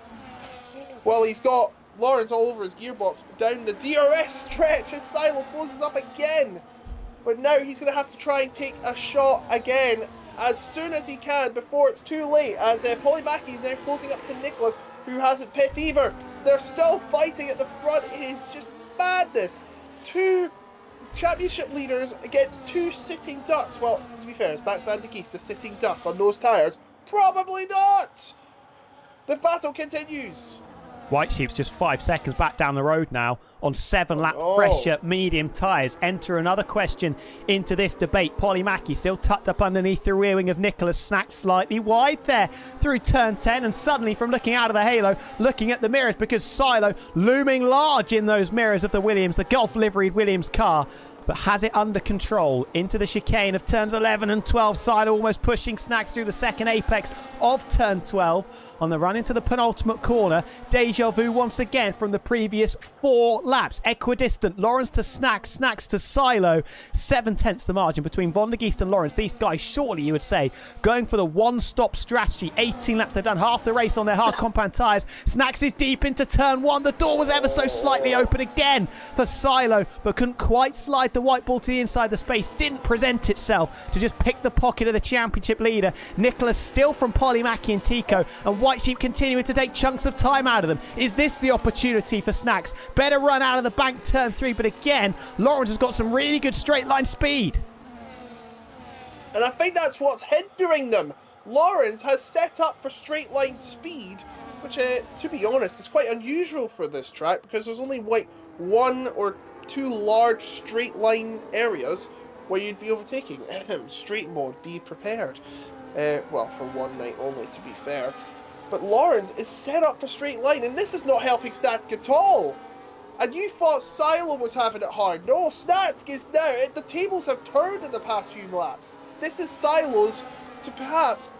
[SPEAKER 7] Well, he's got Lawrence all over his gearbox down the DRS stretch as Silo closes up again. But now he's going to have to try and take a shot again as soon as he can before it's too late, as Polymaki is now closing up to Nicholas, who hasn't pit either. They're still fighting at the front. It is just madness. 2 championship leaders against 2 sitting ducks. Well, to be fair, is Max van der Geest a sitting duck on those tyres? Probably not! The battle continues.
[SPEAKER 6] White Sheep's just 5 seconds back down the road now on 7-lap fresher medium tyres. Enter another question into this debate. Polymaki still tucked up underneath the rear wing of Nicholas. Snack slightly wide there through turn 10, and suddenly from looking out of the halo, looking at the mirrors, because Silo looming large in those mirrors of the Williams, the Gulf liveried Williams car, but has it under control into the chicane of turns 11 and 12. Silo almost pushing Snacks through the second apex of turn 12 on the run into the penultimate corner. Deja vu once again from the previous 4 laps. Equidistant. Lawrence to Snacks, Snacks to Silo. 7/10 the margin between Von der Geest and Lawrence. These guys, surely you would say, going for the one-stop strategy. 18 laps. They've done half the race on their hard compound tyres. Snacks is deep into turn 1. The door was ever so slightly open again for Silo, but couldn't quite slide the white ball to the inside the space. Didn't present itself to just pick the pocket of the championship leader. Nicholas still from Polymaki and Tico, and White Sheep continuing to take chunks of time out of them. Is this the opportunity for Snacks? Better run out of the bank turn 3, but again, Lawrence has got some really good straight line speed.
[SPEAKER 7] And I think that's what's hindering them. Lawrence has set up for straight line speed, which, to be honest, is quite unusual for this track, because there's only like 1 or 2 large straight line areas where you'd be overtaking. Straight mode, be prepared. Well, for one night only, to be fair. But Lawrence is set up for straight line, and this is not helping Statsk at all. And you thought Silo was having it hard. No, Statsk is now. The tables have turned in the past few laps. This is Silo's to perhaps.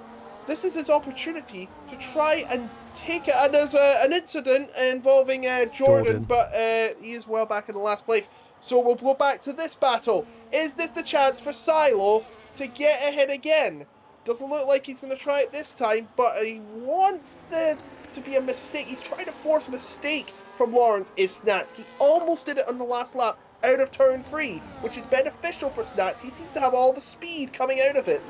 [SPEAKER 7] This is his opportunity to try and take it. And there's an incident involving Jordan, but he is well back in the last place. So we'll go back to this battle. Is this the chance for Silo to get ahead again? Doesn't look like he's going to try it this time, but he wants there to be a mistake. He's trying to force a mistake from Lawrence. Is Snacks. He almost did it on the last lap out of turn 3, which is beneficial for Snacks. He seems to have all the speed coming out of it.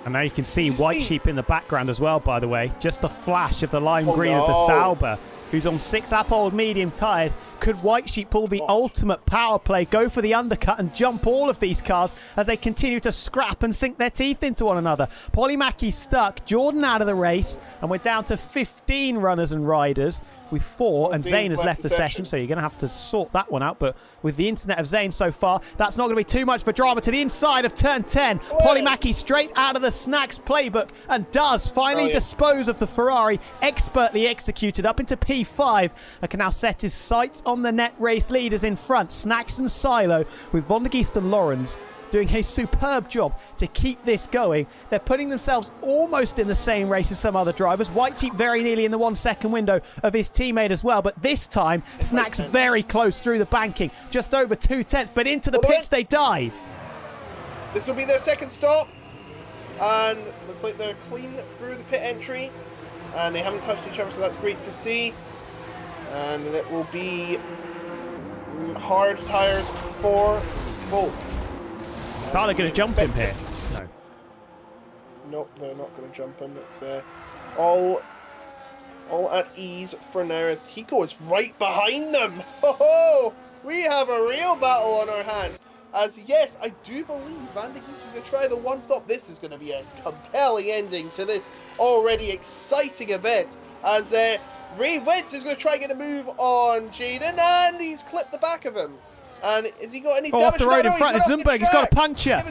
[SPEAKER 6] And now you can see White Sheep in the background as well, by the way. Just the flash of the lime green of the Sauber, who's on 6-lap old medium tyres. Could White Sheep pull the ultimate power play, go for the undercut and jump all of these cars as they continue to scrap and sink their teeth into one another? Polymaki stuck, Jordan out of the race, and we're down to 15 runners and riders with 4, and Zane has left the session, so you're going to have to sort that one out. But with the internet of Zane so far, that's not going to be too much for drama. To the inside of turn 10, Polymaki straight out of the Snacks playbook and does finally dispose of the Ferrari, expertly executed up into P5, and can now set his sights on the net race leaders in front. Snacks and Silo, with Von der Geest and Lawrence doing a superb job to keep this going. They're putting themselves almost in the same race as some other drivers. White Sheep very nearly in the 1-second window of his teammate as well, but this time Snacks very close through the banking, just over 2/10, but into the pits they dive.
[SPEAKER 7] This will be their second stop, and looks like they're clean through the pit entry, and they haven't touched each other, so that's great to see. And it will be hard tyres for both.
[SPEAKER 6] Silo going to jump him here? No.
[SPEAKER 7] Nope, they're not going to jump him. It's all at ease for now, as Tico is right behind them. Ho-ho! We have a real battle on our hands. As yes, I do believe Van der Geest is going to try the one-stop. This is going to be a compelling ending to this already exciting event. As Ray Wentz is going to try and get a move on Jaden, and he's clipped the back of him. And has he got any damage?
[SPEAKER 6] Off the road in front of Zunberg. He's got a puncture.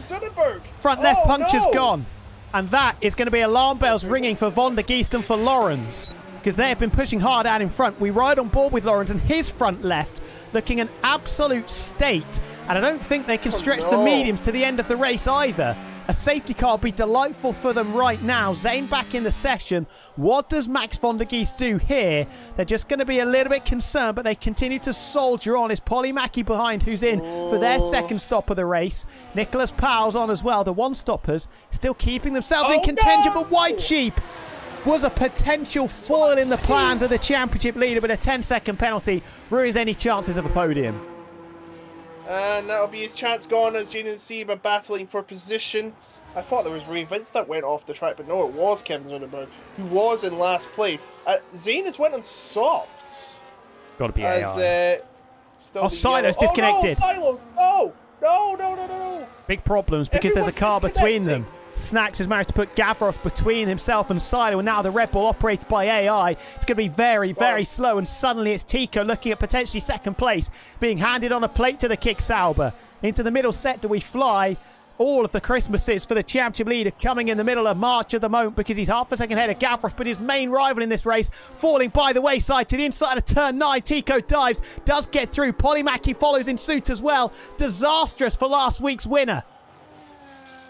[SPEAKER 6] Front left puncher's gone. And that is going to be alarm bells ringing for Von der Geest and for Lawrence, because they have been pushing hard out in front. We ride on board with Lawrence, and his front left looking an absolute state. And I don't think they can stretch the mediums to the end of the race either. A safety car would be delightful for them right now. Zane back in the session. What does Max Von der Geest do here? They're just going to be a little bit concerned, but they continue to soldier on. It's Polymaki behind who's in for their second stop of the race. Nicholas Powell's on as well. The one-stoppers still keeping themselves in contention, but White Sheep was a potential foil in the plans of the championship leader, but a 10-second penalty ruins any chances of a podium.
[SPEAKER 7] And that'll be his chance gone, as Jaden and Seba battling for position. I thought there was Ray Vince that went off the track, but no, it was Kevin Zunderberg, who was in last place. Zane has went on softs.
[SPEAKER 6] Got to be AI. Silo's disconnected.
[SPEAKER 7] Oh, no, Silos! No! No!
[SPEAKER 6] Big problems because there's a car between them. Snacks has managed to put Gavros between himself and Silo, and now the Red Bull operated by AI. It's going to be very, very slow, and suddenly it's Tico looking at potentially second place, being handed on a plate to the Kick Sauber. Into the middle sector we fly. All of the Christmases for the championship leader coming in the middle of March at the moment because he's half a second ahead of Gavros, but his main rival in this race falling by the wayside to the inside of turn 9. Tico dives, does get through. Polymaki follows in suit as well. Disastrous for last week's winner.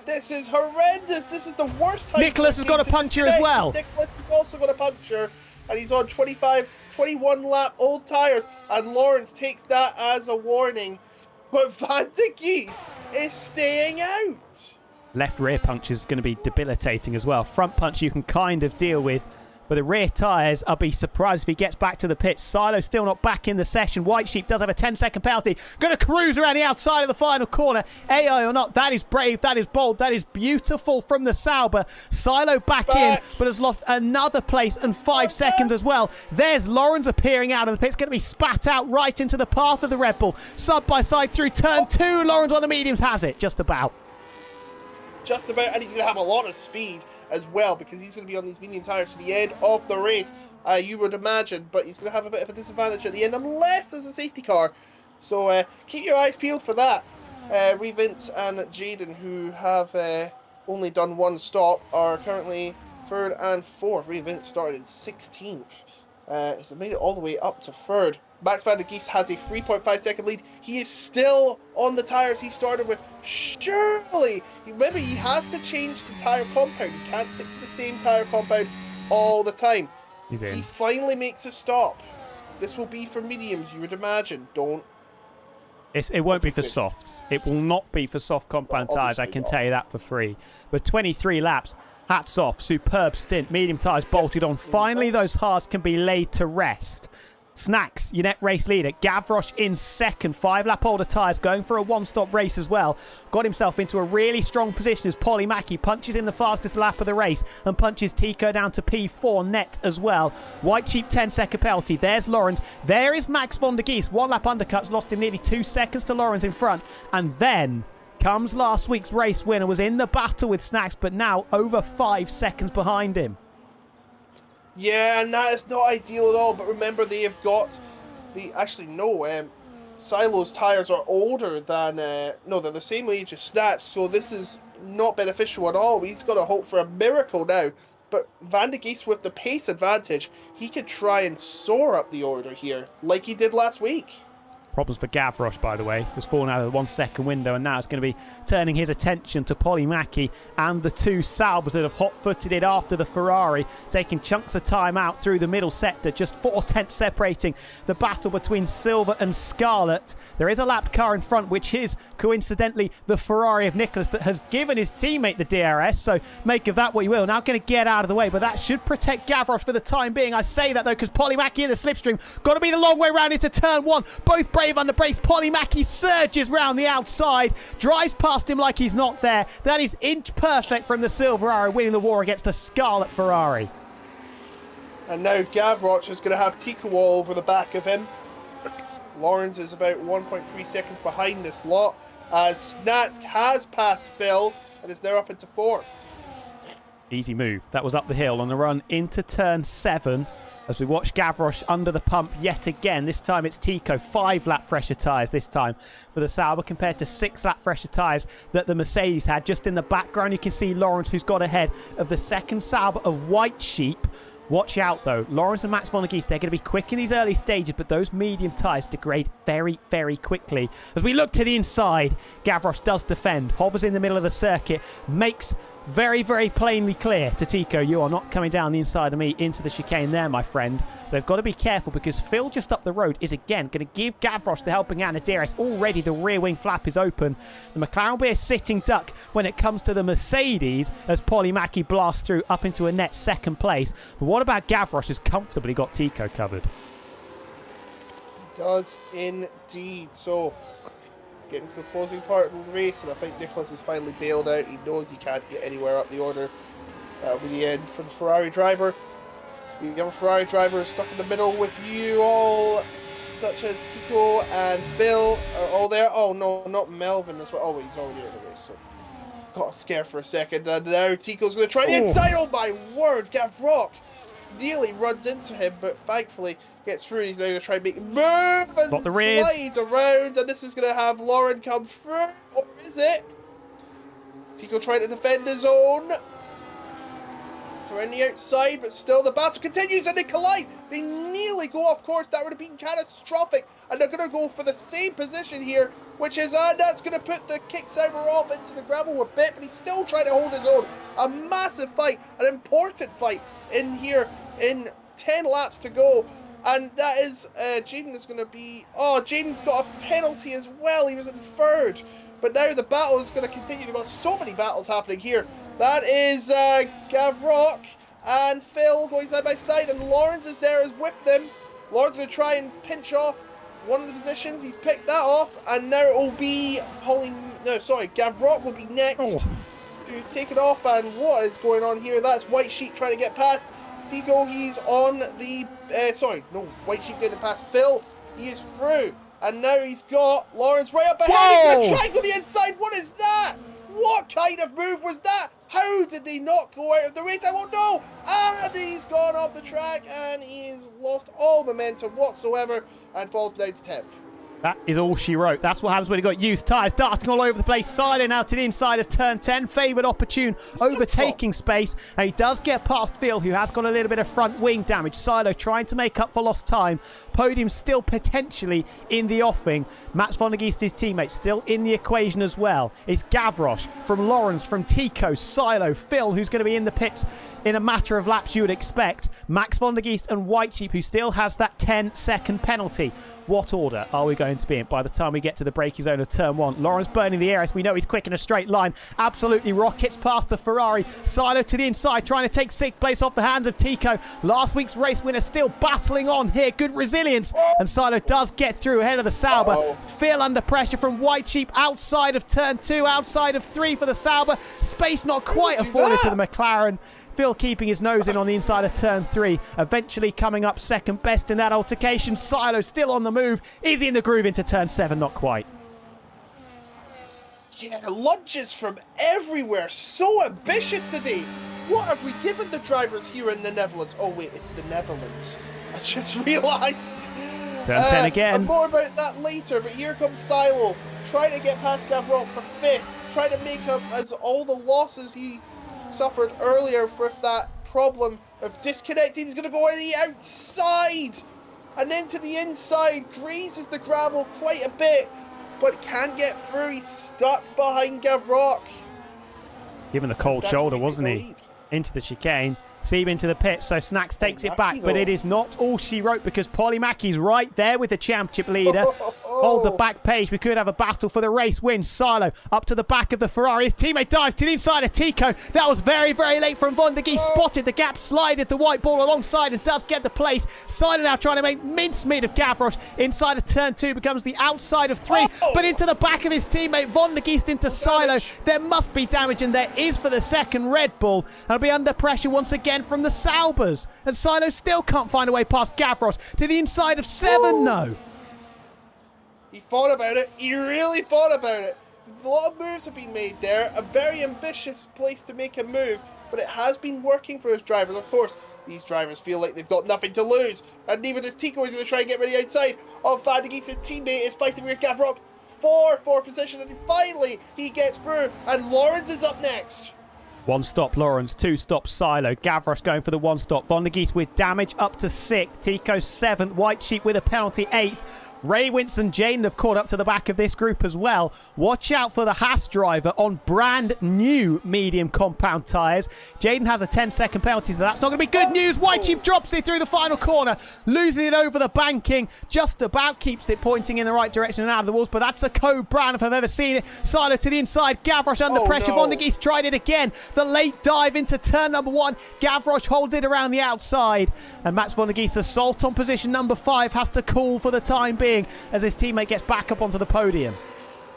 [SPEAKER 7] This is horrendous. This is the worst time.
[SPEAKER 6] Nicholas has got a puncture as well.
[SPEAKER 7] Nicholas has also got a puncture, and he's on 21 lap old tyres, and Lawrence takes that as a warning. But Van de Geest is staying out.
[SPEAKER 6] Left rear punch is going to be debilitating as well. Front punch you can kind of deal with. But the rear tyres, I'll be surprised if he gets back to the pits. Silo's still not back in the session. White Sheep does have a 10-second penalty. Going to cruise around the outside of the final corner. AI or not, that is brave, that is bold, that is beautiful from the Sauber. Silo back in, but has lost another place and 5 seconds as well. There's Lawrence appearing out of the pits. Going to be spat out right into the path of the Red Bull. Side by side through turn 2. Lawrence on the mediums has it, just about.
[SPEAKER 7] Just about, and he's going to have a lot of speed as well, because he's going to be on these medium tyres to the end of the race, you would imagine, but he's going to have a bit of a disadvantage at the end unless there's a safety car. So keep your eyes peeled for that. Vince and Jaden, who have only done one stop, are currently 3rd and 4th. Vince started in 16th. So made it all the way up to 3rd. Max van der Geest has a 3.5 second lead. He is still on the tyres he started with. Surely, remember, he has to change the tyre compound. He can't stick to the same tyre compound all the time.
[SPEAKER 6] He's in.
[SPEAKER 7] He finally makes a stop. This will be for mediums, you would imagine.
[SPEAKER 6] It won't be for softs. It will not be for soft compound tyres, I can tell you that for free. But 23 laps, hats off, superb stint. Medium tyres bolted on. Finally, those hards can be laid to rest. Snacks, your net race leader. Gavroche in second. 5-lap older tyres, going for a one-stop race as well. Got himself into a really strong position as Polymaki punches in the fastest lap of the race and punches Tico down to P4 net as well. White Sheep 10-second penalty. There's Lawrence. There is Max van der Geest. 1-lap undercuts, lost him nearly 2 seconds to Lawrence in front. And then comes last week's race winner, was in the battle with Snacks, but now over 5 seconds behind him.
[SPEAKER 7] Yeah, and that is not ideal at all, but remember they have got Silo's tyres are older than, no, they're the same age as Snatch, so this is not beneficial at all. He's got to hope for a miracle now, but Van de Geest with the pace advantage, he could try and soar up the order here, like he did last week.
[SPEAKER 6] Problems for Gavroche, by the way. Has fallen out of the 1 second window, and now it's going to be turning his attention to Polymaki and the 2 Saubers that have hot-footed it after the Ferrari, taking chunks of time out through the middle sector, just 4 tenths separating the battle between Silver and Scarlet. There is a lap car in front, which is coincidentally the Ferrari of Nicholas that has given his teammate the DRS, so make of that what you will. Now going to get out of the way, but that should protect Gavroche for the time being. I say that though because Polymaki in the slipstream, got to be the long way round into turn 1. Both brave under brakes. Polymaki surges round the outside, drives past him like he's not there. That is inch perfect from the Silver Ferrari, winning the war against the Scarlet Ferrari.
[SPEAKER 7] And now Gavroche is going to have Tico all over the back of him. Lawrence is about 1.3 seconds behind this lot, as Snatsk has passed Phil and is now up into 4th.
[SPEAKER 6] Easy move. That was up the hill on the run into turn 7. As we watch Gavroche under the pump yet again. This time it's Tico. 5-lap fresher tyres this time for the Sauber compared to 6-lap fresher tyres that the Mercedes had. Just in the background you can see Lawrence, who's got ahead of the second Sauber of White Sheep. Watch out though. Lawrence and Max van der Geest, they're going to be quick in these early stages, but those medium tyres degrade very, very quickly. As we look to the inside, Gavroche does defend. Hovers in the middle of the circuit. Makes very, very plainly clear to Tico, you are not coming down the inside of me into the chicane there, my friend. They've got to be careful because Phil just up the road is again going to give Gavroche the helping hand of DRS. Already the rear wing flap is open. The McLaren will be a sitting duck when it comes to the Mercedes as Polymaki blasts through up into a net second place. But what about Gavroche has comfortably got Tico covered?
[SPEAKER 7] Does indeed. So getting to the closing part of the race, and I think Nicholas has finally bailed out. He knows he can't get anywhere up the order. That'll be the end for the Ferrari driver. The other Ferrari driver is stuck in the middle with you all, such as Tico and Phil are all there. Oh no, not Melvin as well. Oh, he's already out of the race. So got scared for a second, and now Tico's going to try the inside. Oh my word, Gavrock nearly runs into him, but thankfully gets through. He's now going to try and make a move and
[SPEAKER 6] Got the rears.
[SPEAKER 7] slides around, and this is going to have Lauren come through. Or is it? Tico trying to defend his own. They're on the outside, but still the battle continues and they collide. They nearly go off course. That would have been catastrophic. And they're going to go for the same position here, which is, that's going to put the kick-sounder off into the gravel a bit, but he's still trying to hold his own. A massive fight, an important fight in here in 10 laps to go. And that is, Jaden is going to be, Jaden's got a penalty as well. He was in third. But now the battle is going to continue. There are so many battles happening here. That is Gavrock and Phil going side by side, and Lawrence is there as with them. Lawrence going to try and pinch off one of the positions. He's picked that off, and now it will be Gavrock will be next to take it off. And what is going on here? That's White Sheep trying to get past Tico. He's on the White Sheep getting past Phil. He is through, and now he's got Lawrence right up ahead. He's going to try and go the inside. What is that? What kind of move was that? How did they not go out of the race? I won't know. And he's gone off the track, and he's lost all momentum whatsoever and falls down to 10th.
[SPEAKER 6] That is all she wrote. That's what happens when you got used tyres darting all over the place. Silo now to the inside of turn 10. Favoured opportune overtaking space. And he does get past Phil, who has got a little bit of front wing damage. Silo trying to make up for lost time. Podium still potentially in the offing. Mats van der Geest, his teammate, still in the equation as well. It's Gavroche from Lawrence, from Tico, Silo, Phil, who's going to be in the pits in a matter of laps you would expect. Max van der Geest and White Sheep, who still has that 10-second penalty. What order are we going to be in by the time we get to the braking zone of turn 1? Lawrence burning the air as we know he's quick in a straight line. Absolutely rockets past the Ferrari. Silo to the inside, trying to take 6th place off the hands of Tico. Last week's race winner still battling on here. Good resilience. And Silo does get through ahead of the Sauber. Phil under pressure from White Sheep outside of turn 2, outside of 3 for the Sauber. Space not quite afforded to the McLaren. Phil keeping his nose in on the inside of turn 3. Eventually coming up second best in that altercation. Silo still on the move. Is he in the groove into turn 7? Not quite.
[SPEAKER 7] Yeah, lunges from everywhere. So ambitious today. What have we given the drivers here in the Netherlands? Oh wait, it's the Netherlands. I just realised.
[SPEAKER 6] Turn 10 again.
[SPEAKER 7] And more about that later, but here comes Silo. Trying to get past Gavrock for 5th. Trying to make up as all the losses he suffered earlier with that problem of disconnecting. He's going to go on the outside and then to the inside, grazes the gravel quite a bit, but can't get through. He's stuck behind Gavrock.
[SPEAKER 6] Given the cold shoulder, wasn't he? Into the chicane. Seam into the pit, so Snacks takes it back, but it is not all she wrote because Polly Mackey's right there with the championship leader. Hold the back page. We could have a battle for the race win. Silo up to the back of the Ferrari. His teammate dives to the inside of Tico. That was very, very late from Van der Geest. Spotted the gap, slided the white ball alongside and does get the place. Silo now trying to make mincemeat of Gavroche. Inside of turn 2 becomes the outside of 3, but into the back of his teammate Van der Geest into Silo. There must be damage, and there is for the second Red Bull. And it'll be under pressure once again from the Saubers. And Silo still can't find a way past Gavroche to the inside of 7. No.
[SPEAKER 7] He thought about it. He really thought about it. A lot of moves have been made there. A very ambitious place to make a move, but it has been working for his drivers. Of course, these drivers feel like they've got nothing to lose, and neither does Tico. He's going to try and get ready outside of Van der Geest. His teammate is fighting with Gavrock for position, and finally he gets through, and Lawrence is up next.
[SPEAKER 6] 1 stop Lawrence, 2 stops Silo. Gavroche going for the 1 stop. Van der Geest with damage up to 6th. Tico 7th. White Sheep with a penalty 8th. Ray Wince and Jaden have caught up to the back of this group as well. Watch out for the Haas driver on brand new medium compound tyres. Jaden has a 10-second penalty, so that's not going to be good news. White Sheep drops it through the final corner, losing it over the banking. Just about keeps it pointing in the right direction and out of the walls, but that's a code brand if I've ever seen it. Silo to the inside. Gavroche under pressure. Van der Geest tried it again. The late dive into turn number 1. Gavroche holds it around the outside. And Mats van der Geest's assault on position number 5 has to cool for the time being as his teammate gets back up onto the podium.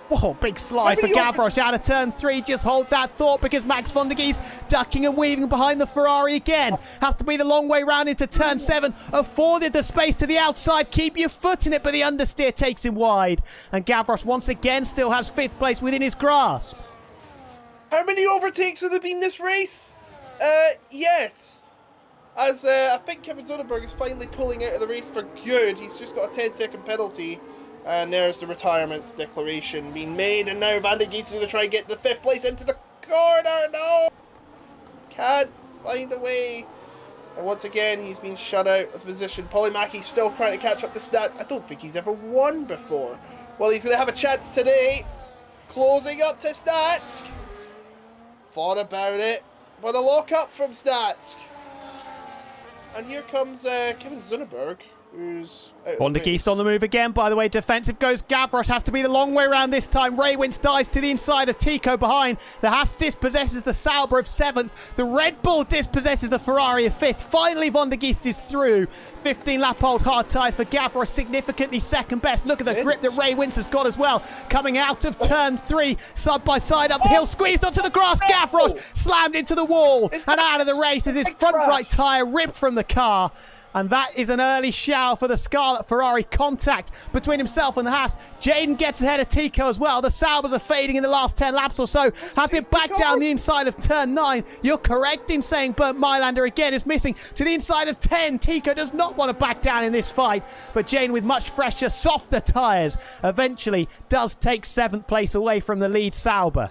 [SPEAKER 6] Whoa, big slide for Gavroche out of turn 3. Just hold that thought because Max van der Geest ducking and weaving behind the Ferrari again. Has to be the long way round into turn 7. Afforded the space to the outside. Keep your foot in it, but the understeer takes him wide. And Gavroche once again still has 5th place within his grasp.
[SPEAKER 7] How many overtakes have there been this race? Yes. As I think Kevin Zonenberg is finally pulling out of the race for good. He's just got a 10-second penalty. And there's the retirement declaration being made. And now Van de Geest is going to try and get the 5th place into the corner. No! Can't find a way. And once again, he's been shut out of position. Polymaki's still trying to catch up to Stats. I don't think he's ever won before. Well, he's going to have a chance today. Closing up to Stats. Thought about it. But a lock up from Stats. And here comes Kevin Zonenberg, who's out
[SPEAKER 6] Van de Geest on the move again. By the way, defensive goes Gavroche. Has to be the long way around this time. Raywins dives to the inside of Tico behind. The Haas dispossesses the Sauber of 7th. The Red Bull dispossesses the Ferrari of 5th. Finally, Van de Geest is through. 15-lap-old hard tyres for Gavroche, significantly second best. Look at the grip that Raywins has got as well. Coming out of turn 3, side by side up the hill, squeezed onto the grass. Gavroche slammed into the wall and out of the race as his front right tyre ripped from the car. And that is an early shower for the Scarlet Ferrari. Contact between himself and the Haas. Jaden gets ahead of Tico as well. The Saubers are fading in the last 10 laps or so. Has it back down the inside of turn 9. You're correct in saying Bernd Mailander again is missing to the inside of 10. Tico does not want to back down in this fight. But Jaden, with much fresher, softer tyres, eventually does take 7th place away from the lead Sauber.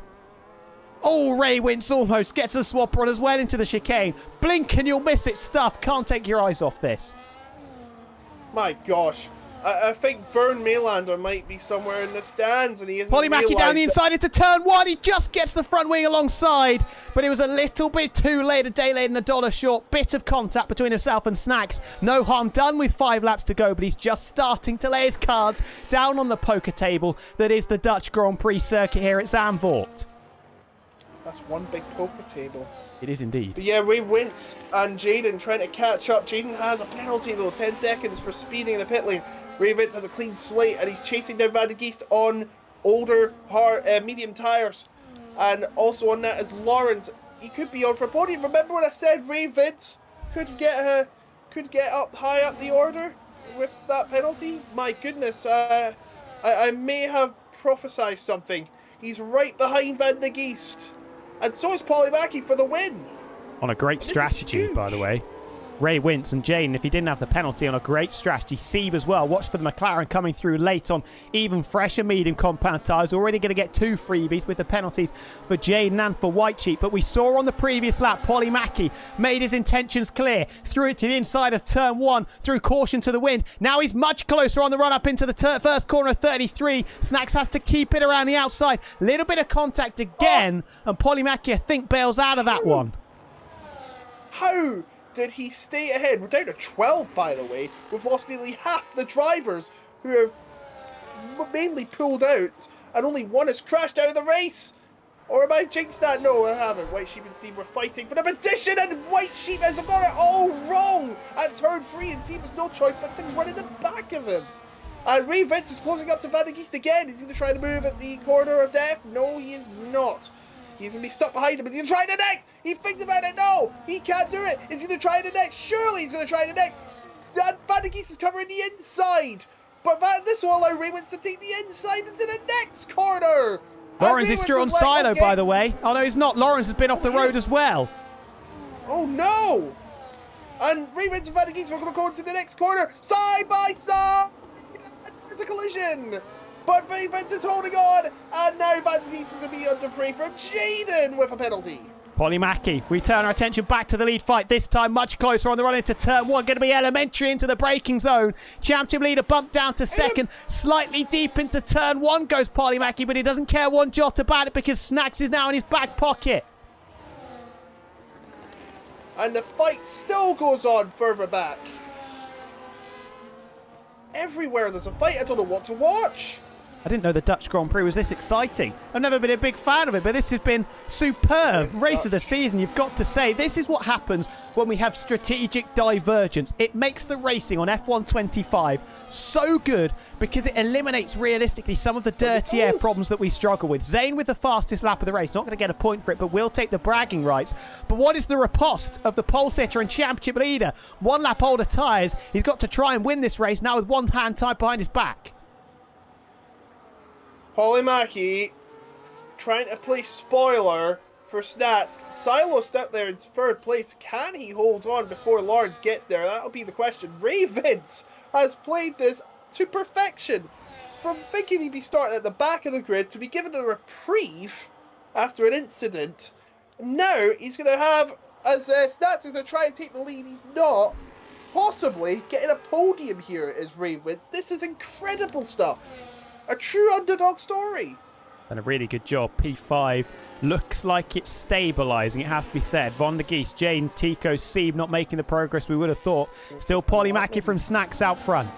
[SPEAKER 6] Oh, Raywins almost gets a swap on as well into the chicane. Blink and you'll miss it stuff. Can't take your eyes off this.
[SPEAKER 7] My gosh. I think Bernd Mailander might be somewhere in the stands and he isn't
[SPEAKER 6] Polymaki down the inside into turn 1. He just gets the front wing alongside, but it was a little bit too late. A day late and $1 short. Bit of contact between himself and Snacks. No harm done with 5 laps to go, but he's just starting to lay his cards down on the poker table that is the Dutch Grand Prix circuit here at Zandvoort.
[SPEAKER 7] That's one big poker table.
[SPEAKER 6] It is indeed.
[SPEAKER 7] But yeah, Raywins and Jaden trying to catch up. Jaden has a penalty though, 10 seconds for speeding in the pit lane. Raywins has a clean slate and he's chasing down Van de Geest on older, medium tyres. And also on that is Lawrence. He could be on for a podium. Remember when I said Raywins could get up high up the order with that penalty? My goodness, I may have prophesied something. He's right behind Van de Geest. And so is Polymaki for the win.
[SPEAKER 6] On a great strategy, by the way. Raywins and Jane, if he didn't have the penalty, on a great strategy. Sieve as well. Watch for the McLaren coming through late on even fresher medium compound tyres. Already going to get 2 freebies with the penalties for Jaden and for White Sheep. But we saw on the previous lap, Polymaki made his intentions clear. Threw it to the inside of turn 1, threw caution to the wind. Now he's much closer on the run up into the first corner of 33. Snacks has to keep it around the outside. Little bit of contact again. And Polymaki, I think, bails out of that one.
[SPEAKER 7] How did he stay ahead? We're down to 12, by the way. We've lost nearly half the drivers who have mainly pulled out, and only one has crashed out of the race. Or have I jinxed that? No, I haven't. White Sheep and Sieve were fighting for the position, and White Sheep has got it all wrong at turn 3, and Sieve has no choice but to run in the back of him. And Ray Vince is closing up to Van de Geest again. Is he going to try to move at the corner of death? No, he is not. He's going to be stuck behind him. Is he going to try the next? He thinks about it. No, he can't do it. Is he going to try the next? Surely he's going to try the next. Van de Geest is covering the inside. But this will allow Raymond to take the inside into the next corner.
[SPEAKER 6] Lawrence is through on Silo, by the way. Oh, no, he's not. Lawrence has been off the road as well.
[SPEAKER 7] Oh, no. And Raymond and Van de Geest are going to go into the next corner. Side by side. There's a collision. But Vince is holding on, and now Van de Geest is going to be under free from Jaden with a penalty.
[SPEAKER 6] Polymaki, we turn our attention back to the lead fight, this time much closer on the run into turn 1. Going to be elementary into the braking zone. Championship leader bumped down to second. Slightly deep into turn 1 goes Polymaki, but he doesn't care one jot about it because Snacks is now in his back pocket.
[SPEAKER 7] And the fight still goes on further back. Everywhere there's a fight, I don't know what to watch.
[SPEAKER 6] I didn't know the Dutch Grand Prix was this exciting. I've never been a big fan of it, but this has been superb. Race of the season, you've got to say. This is what happens when we have strategic divergence. It makes the racing on F1 25 so good because it eliminates realistically some of the dirty air problems that we struggle with. Zane with the fastest lap of the race, not going to get a point for it, but will take the bragging rights. But what is the riposte of the pole sitter and championship leader? 1 lap older tyres. He's got to try and win this race now with one hand tied behind his back.
[SPEAKER 7] Polymaki trying to play spoiler for Snats. Silo stuck there in third place. Can he hold on before Lawrence gets there? That'll be the question. Ray Vince has played this to perfection. From thinking he'd be starting at the back of the grid to be given a reprieve after an incident. Now he's going to have, as Snats are going to try and take the lead, he's not. Possibly getting a podium here is Ray Vince. This is incredible stuff. A true underdog story.
[SPEAKER 6] And a really good job. P5 looks like it's stabilising, it has to be said. Von der Geest, Jane, Tico, Sieb not making the progress we would have thought. Still Polymaki from Snacks out front.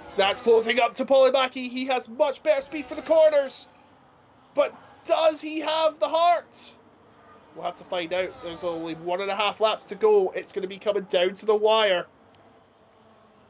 [SPEAKER 7] Snacks closing up to Polymaki. He has much better speed for the corners. But does he have the heart? We'll have to find out. There's only 1.5 laps to go. It's going to be coming down to the wire.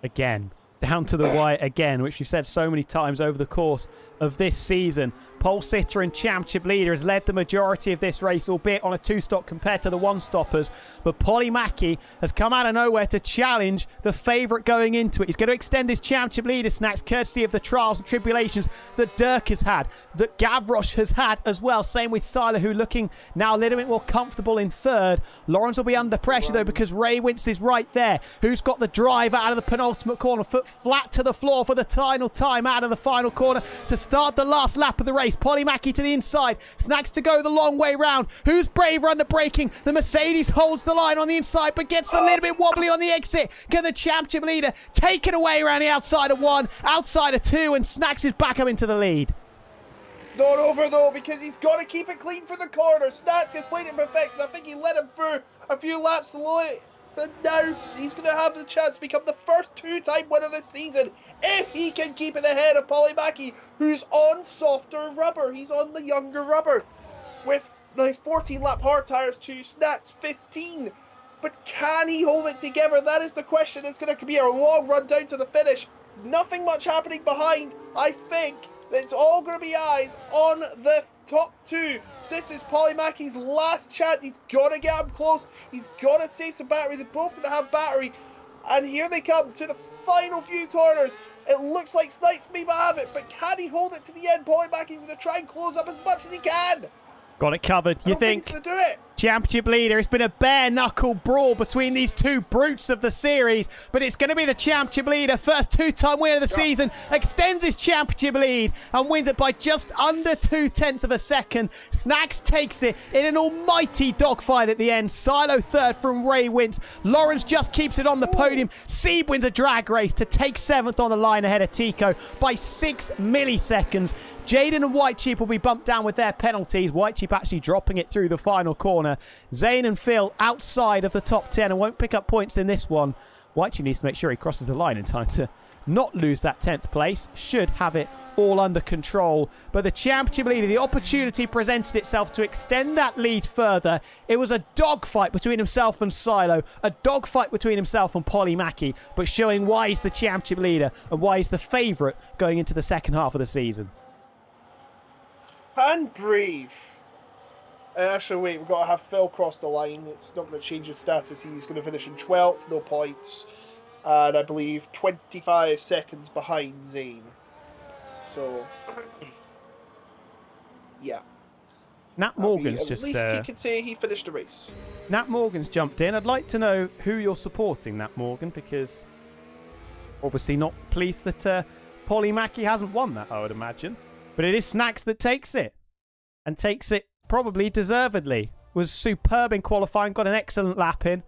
[SPEAKER 6] Again. Down to the wire again, which we've said so many times over the course of this season. Pole sitter and championship leader has led the majority of this race, albeit on a 2-stop compared to the 1-stoppers. But Polymaki has come out of nowhere to challenge the favourite going into it. He's going to extend his championship leader snacks, courtesy of the trials and tribulations that Dirk has had, that Gavroche has had as well. Same with Sila, who looking now a little bit more comfortable in third. Lawrence will be under pressure though, because Ray Wince is right there. Who's got the drive out of the penultimate corner, foot flat to the floor for the final time out of the final corner to start the last lap of the race. Polymaki to the inside. Snacks to go the long way round. Who's braver under braking? The Mercedes holds the line on the inside, but gets a little bit wobbly on the exit. Can the championship leader take it away around the outside of 1, outside of 2, and Snacks is back up into the lead.
[SPEAKER 7] Not over though, because he's got to keep it clean for the corner. Snacks has played it perfection. I think he led him through a few laps low. But now he's going to have the chance to become the first 2-time winner this season if he can keep it ahead of Polymaki, who's on softer rubber. He's on the younger rubber with the 14-lap hard tyres to Snacks 15. But can he hold it together? That is the question. It's going to be a long run down to the finish. Nothing much happening behind. I think it's all going to be eyes on the top 2. This is Polymaki's last chance. He's got to get him close. He's got to save some battery. They're both going to have battery. And here they come to the final few corners. It looks like Snipes may have it, but can he hold it to the end? Polymaki's going to try and close up as much as he can.
[SPEAKER 6] Got it covered. You think
[SPEAKER 7] he's going to do it?
[SPEAKER 6] Championship leader. It's been a bare-knuckle brawl between these two brutes of the series, but it's going to be the championship leader, first 2-time winner of the season, extends his championship lead and wins it by just under 0.2 of a second. Snacks takes it in an almighty dogfight at the end. Silo third from Ray Wince. Lawrence just keeps it on the podium. Sieb wins a drag race to take 7th on the line ahead of Tico by 6 milliseconds. Jaden and White Sheep will be bumped down with their penalties. White Sheep actually dropping it through the final corner. Zane and Phil outside of the top 10 and won't pick up points in this one. White Sheep needs to make sure he crosses the line in time to not lose that 10th place. Should have it all under control. But the championship leader, the opportunity presented itself to extend that lead further. It was a dogfight between himself and Silo. A dogfight between himself and Polymaki. But showing why he's the championship leader and why he's the favourite going into the second half of the season.
[SPEAKER 7] And breathe. Actually, wait, we've got to have Phil cross the line. It's not going to change his status. He's going to finish in 12th, no points. And I believe 25 seconds behind Zane. So, yeah.
[SPEAKER 6] Nat Morgan's
[SPEAKER 7] at least he can say he finished the race.
[SPEAKER 6] Nat Morgan's jumped in. I'd like to know who you're supporting, Nat Morgan, because obviously not pleased that Polymaki hasn't won that, I would imagine. But it is Snacks that takes it. And takes it probably deservedly. Was superb in qualifying, got an excellent lap in.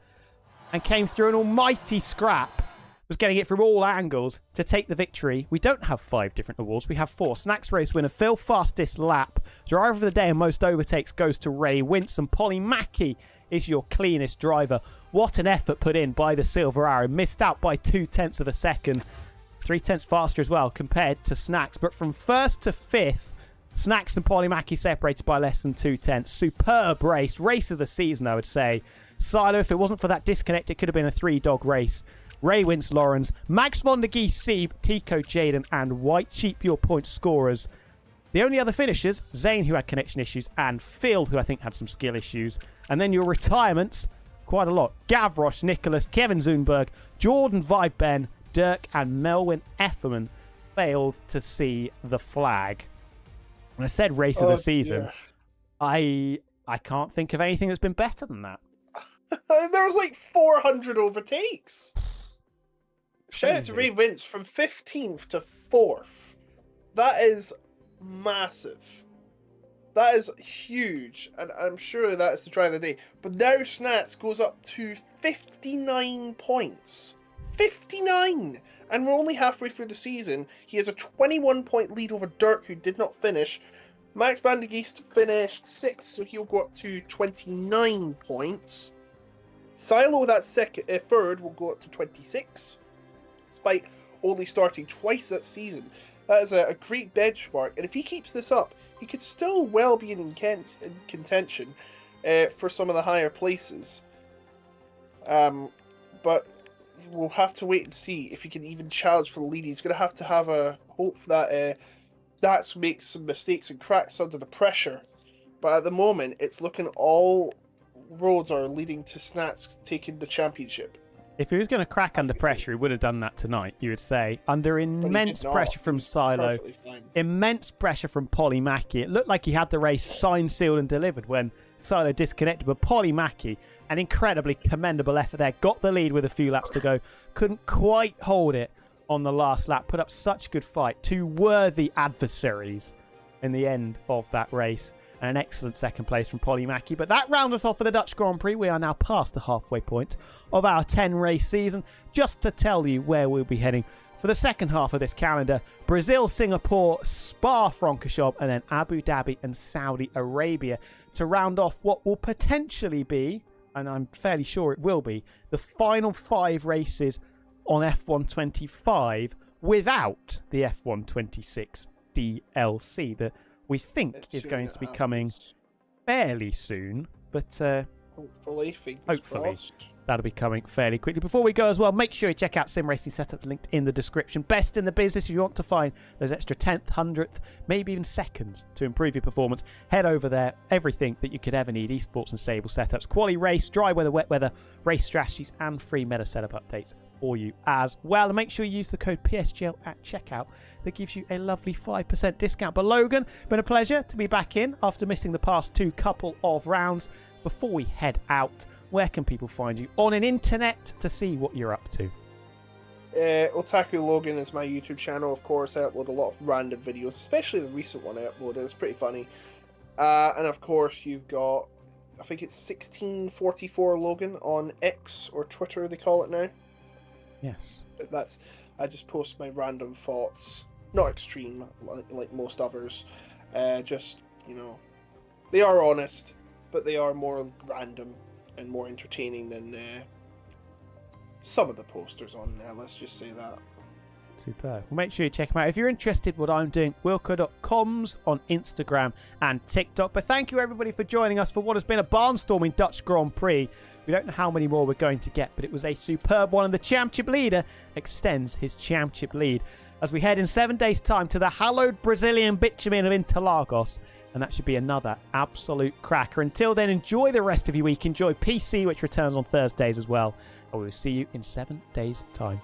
[SPEAKER 6] And came through an almighty scrap. Was getting it from all angles to take the victory. We don't have 5 different awards. We have 4. Snacks race winner, Phil fastest lap. Driver of the day and most overtakes goes to Ray Wince. And Polymaki is your cleanest driver. What an effort put in by the Silver Arrow. Missed out by 0.2 of a second. 0.3 faster as well compared to Snacks. But from 1st to 5th, Snacks and Polymaki separated by less than 0.2. Superb race. Race of the season, I would say. Silo, if it wasn't for that disconnect, it could have been a 3-dog race. Ray Wince, Lawrence, Max von der Geest, Sieb, Tico, Jaden, and White Sheep, your point scorers. The only other finishers, Zane, who had connection issues, and Phil, who I think had some skill issues. And then your retirements, quite a lot. Gavroche, Nicholas, Kevin Zunberg, Jordan Vibe Ben, Dirk and Melwin Efferman failed to see the flag. And I said race of the season.
[SPEAKER 7] Dear.
[SPEAKER 6] I can't think of anything that's been better than that.
[SPEAKER 7] There was like 400 overtakes. Shout out to Ray
[SPEAKER 6] Crazy.
[SPEAKER 7] Vince from 15th to 4th. That is massive. That is huge, and I'm sure that is the drive of the day. But now Snats goes up to 59 points. 59! And we're only halfway through the season. He has a 21-point lead over Dirk, who did not finish. Max van der Geest finished 6th, so he'll go up to 29 points. Silo, that third, will go up to 26, despite only starting twice that season. That is a great benchmark, and if he keeps this up, he could still well be in contention for some of the higher places. But we'll have to wait and see if he can even challenge for the lead. He's going to have a hope that Stats makes some mistakes and cracks under the pressure. But at the moment, it's looking all roads are leading to Snats taking the championship.
[SPEAKER 6] If he was going to crack under pressure, he would have done that tonight, you would say. Under immense pressure from Silo, immense pressure from Polly Mackey. It looked like he had the race signed, sealed and delivered when Silo disconnected. But Polly Mackey, an incredibly commendable effort there, got the lead with a few laps to go. Couldn't quite hold it on the last lap. Put up such a good fight. Two worthy adversaries in the end of that race. And an excellent second place from Polly Mackey. But that rounds us off for the Dutch Grand Prix. We are now past the halfway point of our 10-race season. Just to tell you where we'll be heading for the second half of this calendar. Brazil, Singapore, Spa-Francorchamps, and then Abu Dhabi and Saudi Arabia to round off what will potentially be, and I'm fairly sure it will be, the final 5 races on F125 without the F126 DLC. We think is going to be coming fairly soon, but
[SPEAKER 7] hopefully
[SPEAKER 6] that'll be coming fairly quickly. Before we go as well, make sure you check out Sim Racing Setup, linked in the description. Best in the business. If you want to find those extra 10th, 100th, maybe even seconds to improve your performance, head over there. Everything that you could ever need, esports and stable setups, quali race, dry weather, wet weather, race strategies, and free meta setup updates for you as well. And make sure you use the code PSGL at checkout. That gives you a lovely 5% discount. But Logan, been a pleasure to be back in after missing the past 2 couple of rounds. Before we head out, where can people find you on an internet to see what you're up to?
[SPEAKER 7] Otaku Logan is my YouTube channel, of course. I upload a lot of random videos, especially the recent one I uploaded. It's pretty funny. And of course, you've got, I think it's 1644 Logan on X or Twitter, they call it now.
[SPEAKER 6] Yes.
[SPEAKER 7] I just post my random thoughts, not extreme like most others. Just, they are honest, but they are more random and more entertaining than some of the posters on there, let's just say that.
[SPEAKER 6] Superb. Well, make sure you check them out. If you're interested what I'm doing, wilco.coms on Instagram and TikTok. But thank you, everybody, for joining us for what has been a barnstorming Dutch Grand Prix. We don't know how many more we're going to get, but it was a superb one, and the championship leader extends his championship lead as we head in 7 days' time to the hallowed Brazilian bitumen of Interlagos, and that should be another absolute cracker. Until then, enjoy the rest of your week. Enjoy PC, which returns on Thursdays as well, and we will see you in 7 days' time.